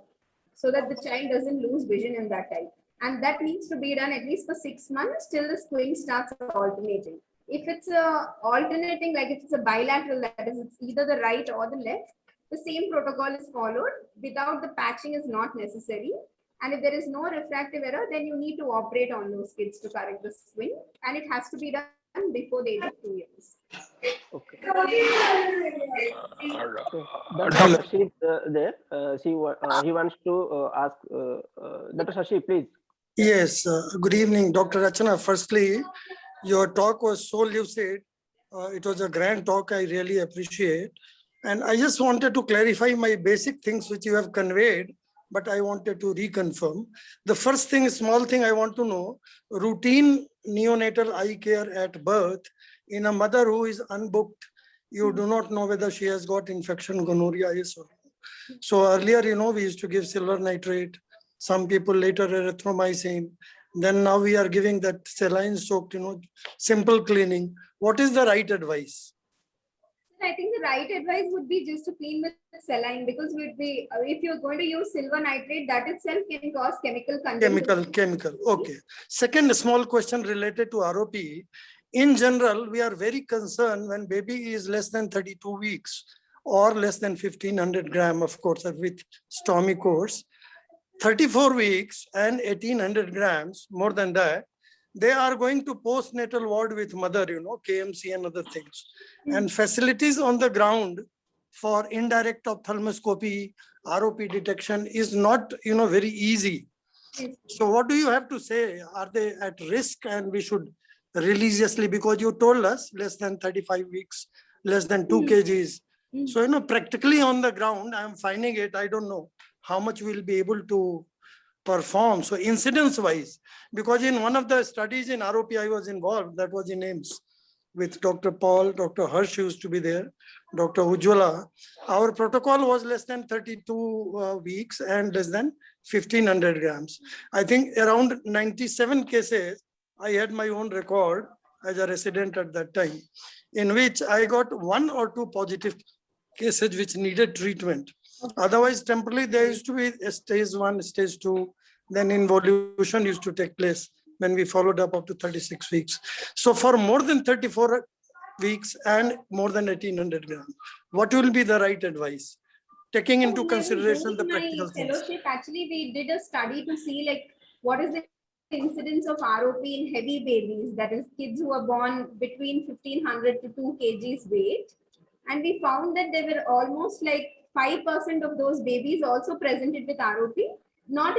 Speaker 1: so that the child doesn't lose vision in that eye. And that needs to be done at least for 6 months till the squint starts alternating. If it's alternating, like if it's a bilateral, that is, it's either the right or the left, the same protocol is followed. Without the patching is not necessary. And if there is no refractive error, then you need to operate on those kids to correct the squint. And it has to be done before the age of 2 years.
Speaker 2: Okay.
Speaker 3: Uh,
Speaker 2: So Dr.
Speaker 3: Doc-
Speaker 2: Shashi is there. He wants to ask Dr. Shashi, please.
Speaker 4: Yes, good evening, Dr. Rachna. Firstly, your talk was so lucid. It was a grand talk. I really appreciate. And I just wanted to clarify my basic things which you have conveyed, but I wanted to reconfirm. The first thing, small thing I want to know, routine neonatal eye care at birth in a mother who is unbooked, you do not know whether she has got infection, gonorrhea, yes or no. So earlier, we used to give silver nitrate, some people later erythromycin. Then now we are giving that saline soaked, simple cleaning. What is the right advice?
Speaker 1: I think the right advice would be just to clean with saline, because if you're going to use silver nitrate, that itself can cause chemical contamination.
Speaker 4: Chemical. Okay. Second small question related to ROP. In general, we are very concerned when baby is less than 32 weeks or less than 1500 gram, of course, with STOMI course. 34 weeks and 1800 grams, more than that, they are going to postnatal ward with mother, KMC and other things. And facilities on the ground for indirect ophthalmoscopy, ROP detection is not, very easy. So what do you have to say? Are they at risk and we should religiously, because you told us less than 35 weeks, less than 2 kgs. So, practically on the ground, I'm finding it, I don't know how much we'll be able to perform. So incidence wise, because in one of the studies in ROP I was involved, that was in AIMS with Dr. Paul, Dr. Harsh used to be there, Dr. Ujjwala. Our protocol was less than 32 weeks and less than 1500 grams. I think around 97 cases, I had my own record as a resident at that time, in which I got 1 or 2 positive cases which needed treatment. Otherwise, temporarily, there used to be a stage 1, stage 2, then involution used to take place when we followed up to 36 weeks. So for more than 34 weeks and more than 1800 grams, what will be the right advice? Taking into consideration the practical things.
Speaker 1: Fellowship, actually, we did a study to see what is the incidence of ROP in heavy babies, that is kids who are born between 1500 to 2 kgs weight. And we found that there were almost 5% of those babies also presented with ROP. Not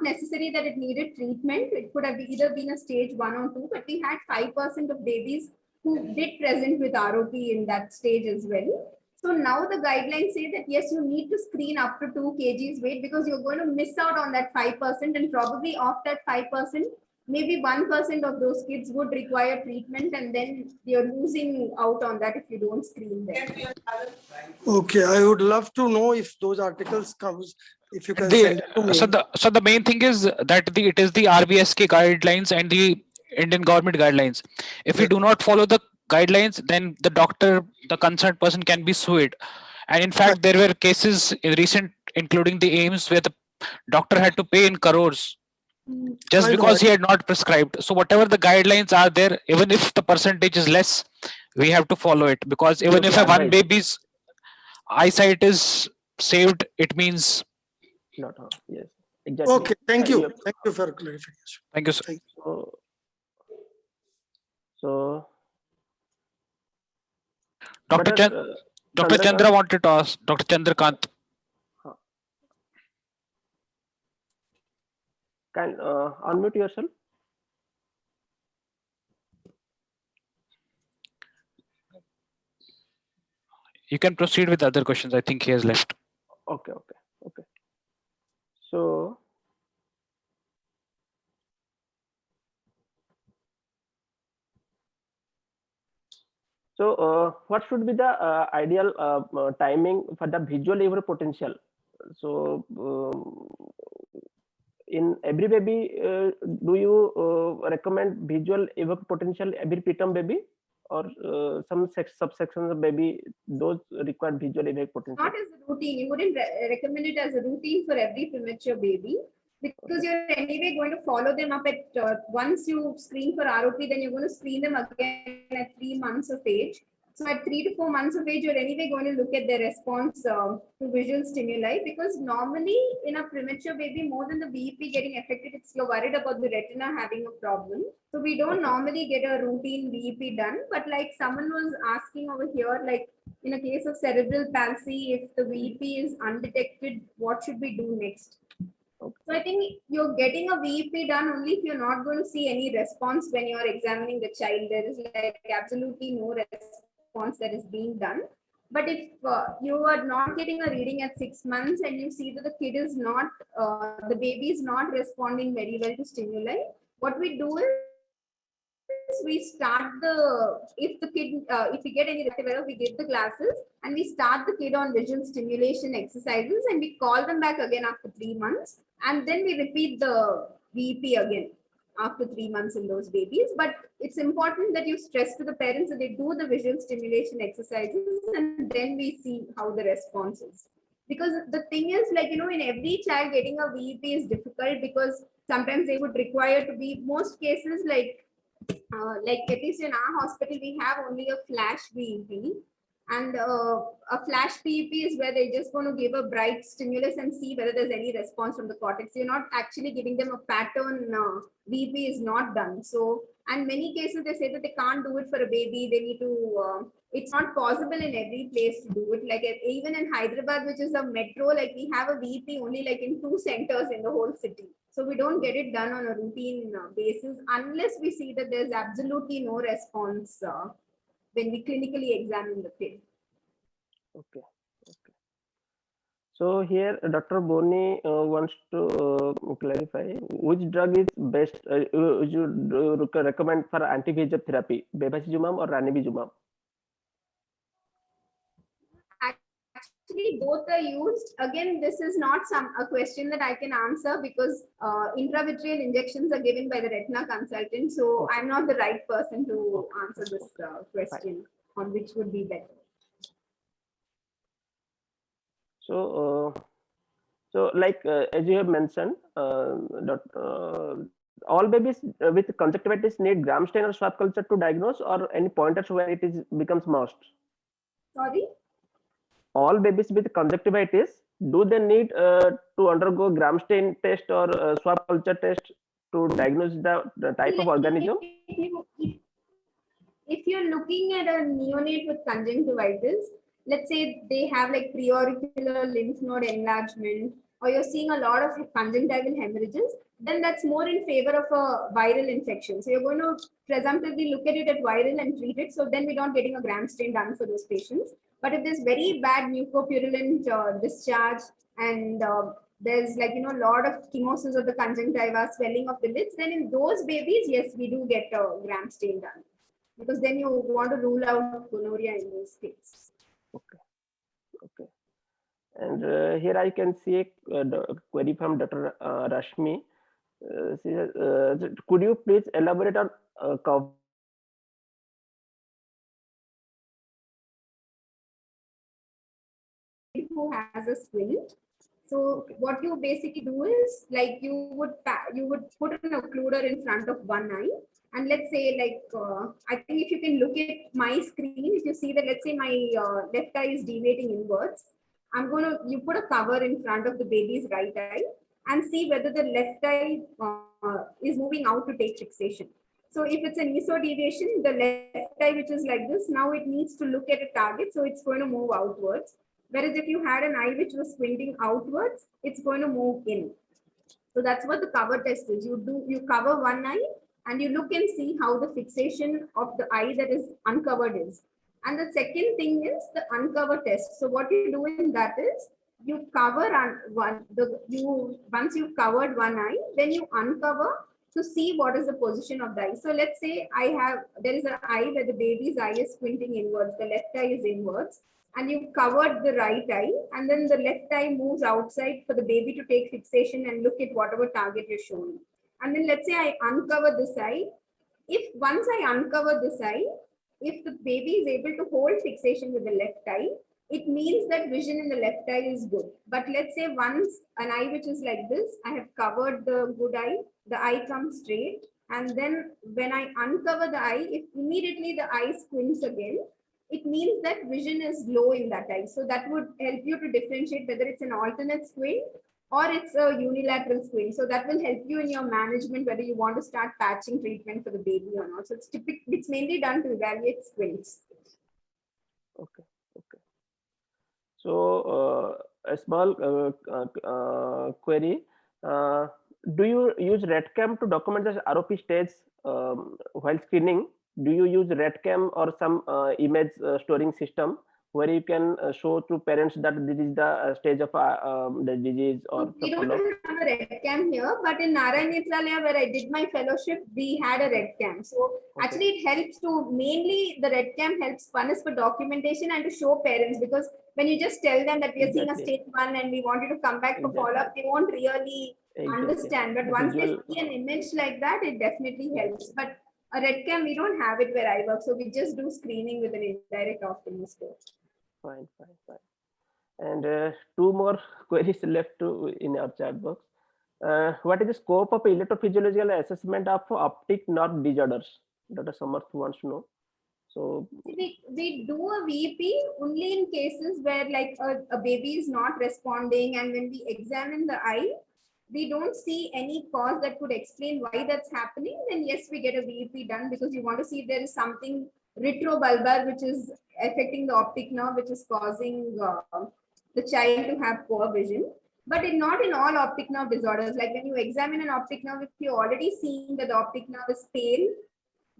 Speaker 1: necessary that it needed treatment. It could have either been a stage 1 or 2, but we had 5% of babies who did present with ROP in that stage as well. So now the guidelines say that yes, you need to screen up to 2 kgs weight, because you're going to miss out on that 5%, and probably of that 5%, maybe 1% of those kids would require treatment, and then you're losing out on that if you don't screen them.
Speaker 4: Okay, I would love to know if those articles comes, if you can send it to me.
Speaker 3: So the main thing is that it is the RBSK guidelines and the Indian government guidelines. If we do not follow the guidelines, then the concerned person can be sued. And in fact, there were cases in recent, including the AIMS, where the doctor had to pay in crores just because he had not prescribed. So whatever the guidelines are there, even if the percentage is less, we have to follow it, because even if one baby's eyesight is saved, it means
Speaker 2: Not yes, exactly.
Speaker 4: Okay, thank you. Thank you for clarification.
Speaker 3: thank you, sir.
Speaker 4: Thank
Speaker 2: you. So
Speaker 3: Dr. Chandra wanted to ask, Dr. Chandrakant.
Speaker 2: Can unmute yourself.
Speaker 3: You can proceed with other questions. I think he has left.
Speaker 2: Okay. So what should be the ideal timing for the visual lever potential? So in every baby, do you recommend visual evok potential every preterm baby, or some subsections of baby those require visual evok potential?
Speaker 1: Not as a routine. You wouldn't recommend it as a routine for every premature baby, because you're anyway going to follow them up at once you screen for ROP, then you're going to screen them again at 3 months of age. So at 3 to 4 months of age, you're anyway going to look at their response to visual stimuli, because normally in a premature baby, more than the VEP getting affected, it's you're worried about the retina having a problem. So we don't normally get a routine VEP done, but like someone was asking over here, like in a case of cerebral palsy, if the VEP is undetected, what should we do next? So I think you're getting a VEP done only if you're not going to see any response when you're examining the child. There is like absolutely no response that is being done. But if you are not getting a reading at 6 months and you see that the kid is not, the baby is not responding very well to stimuli, what we do is we start if the kid, if we get any referral, we give the classes and we start the kid on visual stimulation exercises and we call them back again after 3 months. And then we repeat the VEP again after 3 months in those babies. But it's important that you stress to the parents that they do the visual stimulation exercises and then we see how the response is. Because the thing is, like, in every child getting a VEP is difficult, because sometimes they would require to be, most cases, like at least in our hospital, we have only a flash VEP. And a flash VEP is where they're just going to give a bright stimulus and see whether there's any response from the cortex. You're not actually giving them a pattern. VEP is not done. So, and many cases they say that they can't do it for a baby. They need to, it's not possible in every place to do it. Like even in Hyderabad, which is a metro, like we have a VEP only like in 2 centers in the whole city. So we don't get it done on a routine basis unless we see that there's absolutely no response when we clinically examine the kid.
Speaker 2: Okay. Okay. So here, Dr. Boni wants to clarify which drug is best. Would you recommend for anti-VEGF therapy, bevacizumab or ranibizumab?
Speaker 1: Actually, both are used. Again, this is not a question that I can answer, because intravitreal injections are given by the retina consultant. So I'm not the right person to answer this question on which would be better.
Speaker 2: So, like as you have mentioned, all babies with conjunctivitis need gram stain or swab culture to diagnose, or any pointers where it is becomes must?
Speaker 1: Sorry?
Speaker 2: All babies with conjunctivitis, do they need to undergo gram stain test or swab culture test to diagnose the type of organism?
Speaker 1: If you're looking at a neonate with conjunctivitis, let's say they have like preauricular lymph node enlargement, or you're seeing a lot of conjunctival hemorrhages, then that's more in favor of a viral infection. So you're going to presumptively look at it at viral and treat it. So then we don't getting a gram stain done for those patients. But if there's very bad mucopurulent discharge and there's like, a lot of chemosis of the conjunctiva, swelling of the lids, then in those babies, yes, we do get a gram stain done, because then you want to rule out gonorrhea in those cases.
Speaker 2: Okay. Okay. And here I can see a query from Dr. Rashmi. She says, could you please elaborate on
Speaker 1: who has a squint? So what you basically do is, like, you would put an occluder in front of one eye, and let's say, like, I think if you can look at my screen, if you see that, let's say my left eye is deviating inwards, you put a cover in front of the baby's right eye and see whether the left eye is moving out to take fixation. So if it's an ESO deviation, the left eye, which is like this, now it needs to look at a target, so it's going to move outwards. Whereas if you had an eye which was squinting outwards, it's going to move in. So that's what the cover test is. You cover one eye and you look and see how the fixation of the eye that is uncovered is. And the second thing is the uncover test. So what you do in that is, you cover once you've covered one eye, then you uncover to see what is the position of the eye. So let's say there is an eye where the baby's eye is squinting inwards, the left eye is inwards, and you've covered the right eye, and then the left eye moves outside for the baby to take fixation and look at whatever target you're showing. And then let's say I uncover this eye. Once I uncover this eye, if the baby is able to hold fixation with the left eye, it means that vision in the left eye is good. But let's say once an eye which is like this, I have covered the good eye, the eye comes straight, and then when I uncover the eye, if immediately the eye squints again, it means that vision is low in that eye. So that would help you to differentiate whether it's an alternate squint or it's a unilateral squint. So that will help you in your management, whether you want to start patching treatment for the baby or not. So it's mainly done to evaluate squints.
Speaker 2: Okay. Okay. So a small query. Do you use RedCam to document the ROP stage while screening? Do you use RedCam or some image storing system where you can show to parents that this is the stage of the disease or
Speaker 1: We
Speaker 2: the
Speaker 1: don't
Speaker 2: follow-up?
Speaker 1: have a red cam here, but in Narayan Nethralaya, where I did my fellowship, we had a red cam. So actually it helps to, mainly the red cam helps, one is for documentation and to show parents, because when you just tell them that we are seeing a
Speaker 2: Exactly.
Speaker 1: stage 1 and we want you to come back for
Speaker 2: Exactly.
Speaker 1: follow-up, they won't really
Speaker 2: Exactly.
Speaker 1: understand. But
Speaker 2: The
Speaker 1: once they
Speaker 2: visual,
Speaker 1: see an image like that, it definitely
Speaker 2: Yes.
Speaker 1: helps. But a red cam, we don't have it where I work. So we just do screening with an indirect optimiscope.
Speaker 2: fine, fine, fine. And two more queries left in our chat box. What is the scope of electrophysiological assessment of optic nerve disorders? Dr. Samarth wants to know. So,
Speaker 1: We do a VP only in cases where like a baby is not responding, and when we examine the eye, we don't see any cause that could explain why that's happening, then yes, we get a VP done, because you want to see if there is something retrobulbar which is affecting the optic nerve, which is causing the child to have poor vision. But not in all optic nerve disorders. Like when you examine an optic nerve, if you're already seeing that the optic nerve is pale,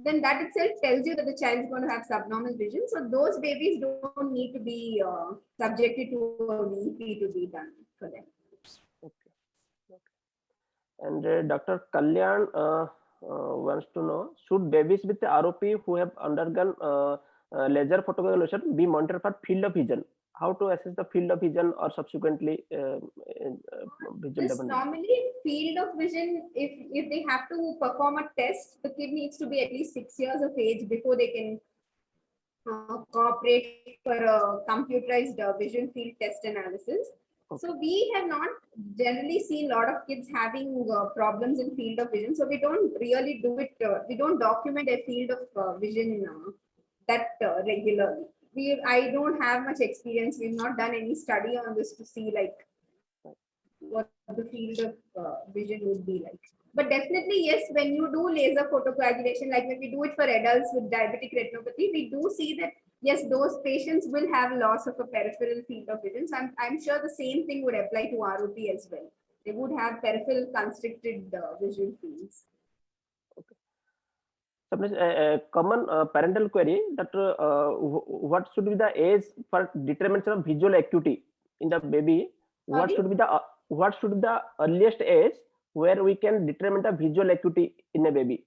Speaker 1: then that itself tells you that the child is going to have subnormal vision. So those babies don't need to be subjected to a VP to be done for them.
Speaker 2: okay. And Dr. Kalyan wants to know, should babies with ROP who have undergone laser photocoagulation be monitored for field of vision? How to assess the field of vision or subsequently visual
Speaker 1: This
Speaker 2: development?
Speaker 1: normally field of vision, if they have to perform a test, the kid needs to be at least 6 years of age before they can cooperate for a computerized vision field test analysis.
Speaker 2: Okay.
Speaker 1: So we have not generally seen a lot of kids having problems in field of vision. So we don't really do it. We don't document a field of vision that regularly. I don't have much experience. We've not done any study on this to see like what the field of vision would be like. But definitely, yes, when you do laser photocoagulation, like when we do it for adults with diabetic retinopathy, we do see that, yes, those patients will have loss of a peripheral field of vision. So I'm sure the same thing would apply to ROP as well. They would have peripheral constricted vision fields.
Speaker 2: Suppose a common parental query that what should be the age for determination of visual acuity in the baby? What
Speaker 1: Sorry?
Speaker 2: should be the earliest age where we can determine the visual acuity in a baby?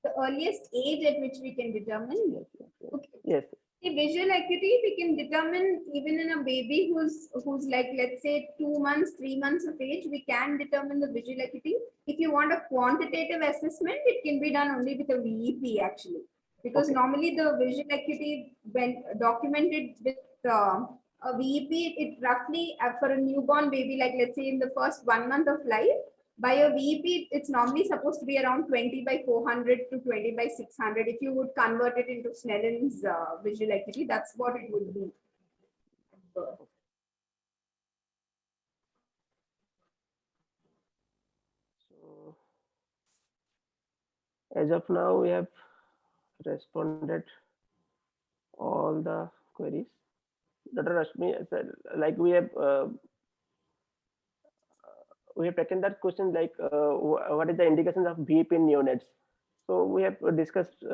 Speaker 1: The earliest age at which we can determine. Okay.
Speaker 2: Yes.
Speaker 1: The visual acuity we can determine even in a baby who's like, let's say 2 months, 3 months of age, we can determine the visual acuity. If you want a quantitative assessment, it can be done only with a VEP actually, because
Speaker 2: Okay.
Speaker 1: normally the visual acuity, when documented with a VEP, it roughly for a newborn baby, like let's say in the first 1 month of life, by a VEP, it's normally supposed to be around 20 by 400 to 20 by 600. If you would convert it into Snellen's visual acuity, that's what it would be.
Speaker 2: So, as of now, we have responded all the queries. Dr. Rashmi said, like we have taken that question, like what is the indications of VEP in neonates? So we have discussed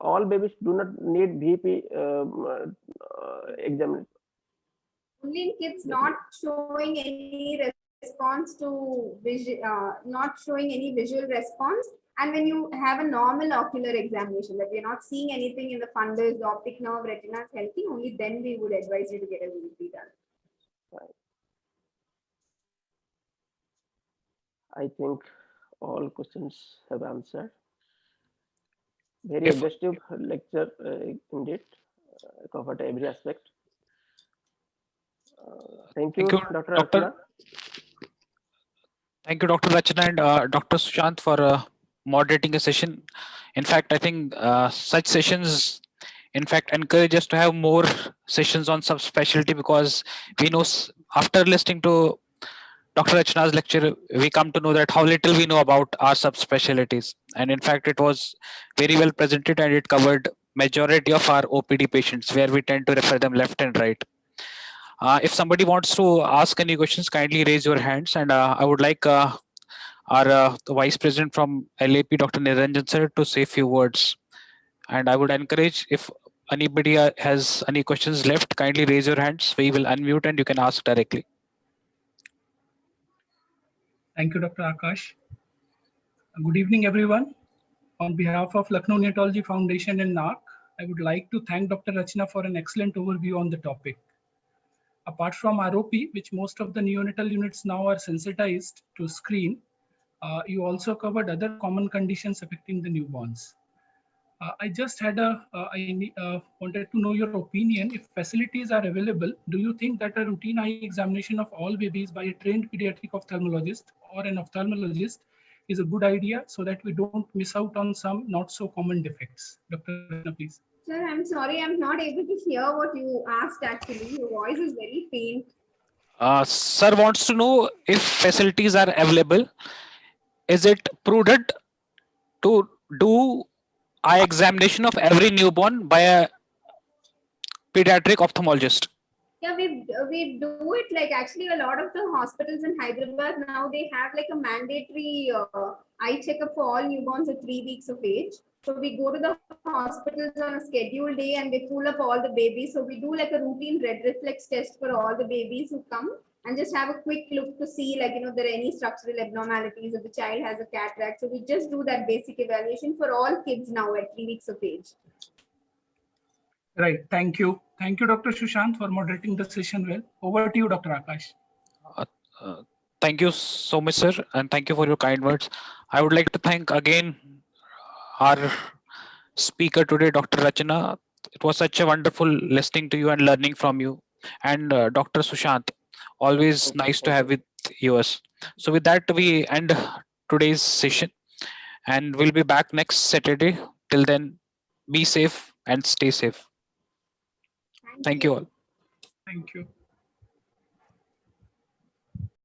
Speaker 2: all babies do not need VEP exam.
Speaker 1: Only in kids not showing any response to vision, not showing any visual response. And when you have a normal ocular examination, that we're not seeing anything in the fundus, the optic nerve, retina is healthy, only then we would advise you to get a VEP done.
Speaker 2: Right. I think all questions have answered. Very exhaustive lecture indeed. Covered every aspect. Thank you, Dr. Rachna.
Speaker 3: Thank you, Dr. Rachna and Dr. Sushant for moderating a session. In fact, I think such sessions in fact encourage us to have more sessions on subspecialty, because we know after listening to Dr. Rachna's lecture, we come to know that how little we know about our subspecialties. And in fact, it was very well presented and it covered majority of our OPD patients, where we tend to refer them left and right. If somebody wants to ask any questions, kindly raise your hands. And I would like our the Vice President from LAP, Dr. Niranjan sir, to say a few words. And I would encourage, if anybody has any questions left, kindly raise your hands. We will unmute and you can ask directly.
Speaker 5: Thank you, Dr. Akash. Good evening, everyone. On behalf of Lucknow Neonatology Foundation and NARC, I would like to thank Dr. Rachna for an excellent overview on the topic. Apart from ROP, which most of the neonatal units now are sensitized to screen, you also covered other common conditions affecting the newborns. I just had wanted to know your opinion. If facilities are available, do you think that a routine eye examination of all babies by a trained pediatric ophthalmologist or an ophthalmologist is a good idea, so that we don't miss out on some not so common defects? Dr. Rachna, please.
Speaker 1: Sir, I'm sorry, I'm not able to hear what you asked actually. Your voice is very faint.
Speaker 3: Sir wants to know if facilities are available. Is it prudent to do eye examination of every newborn by a pediatric ophthalmologist?
Speaker 1: Yeah, we do it like actually a lot of the hospitals in Hyderabad now, they have like a mandatory eye checkup for all newborns at 3 weeks of age. So we go to the hospitals on a scheduled day and they pull up all the babies. So we do like a routine red reflex test for all the babies who come and just have a quick look to see like, there are any structural abnormalities, if the child has a cataract. So we just do that basic evaluation for all kids now at 3 weeks of age.
Speaker 5: Right. Thank you. Thank you, Dr. Sushant, for moderating the session well. Over to you, Dr. Akash.
Speaker 3: Thank you so much, sir, and thank you for your kind words. I would like to thank again our speaker today, Dr. Rachna. It was such a wonderful listening to you and learning from you. And Dr. Sushant, always nice to have with yours. So with that, we end today's session and we'll be back next Saturday. Till then, be safe and stay safe. Thank you all.
Speaker 5: Thank you.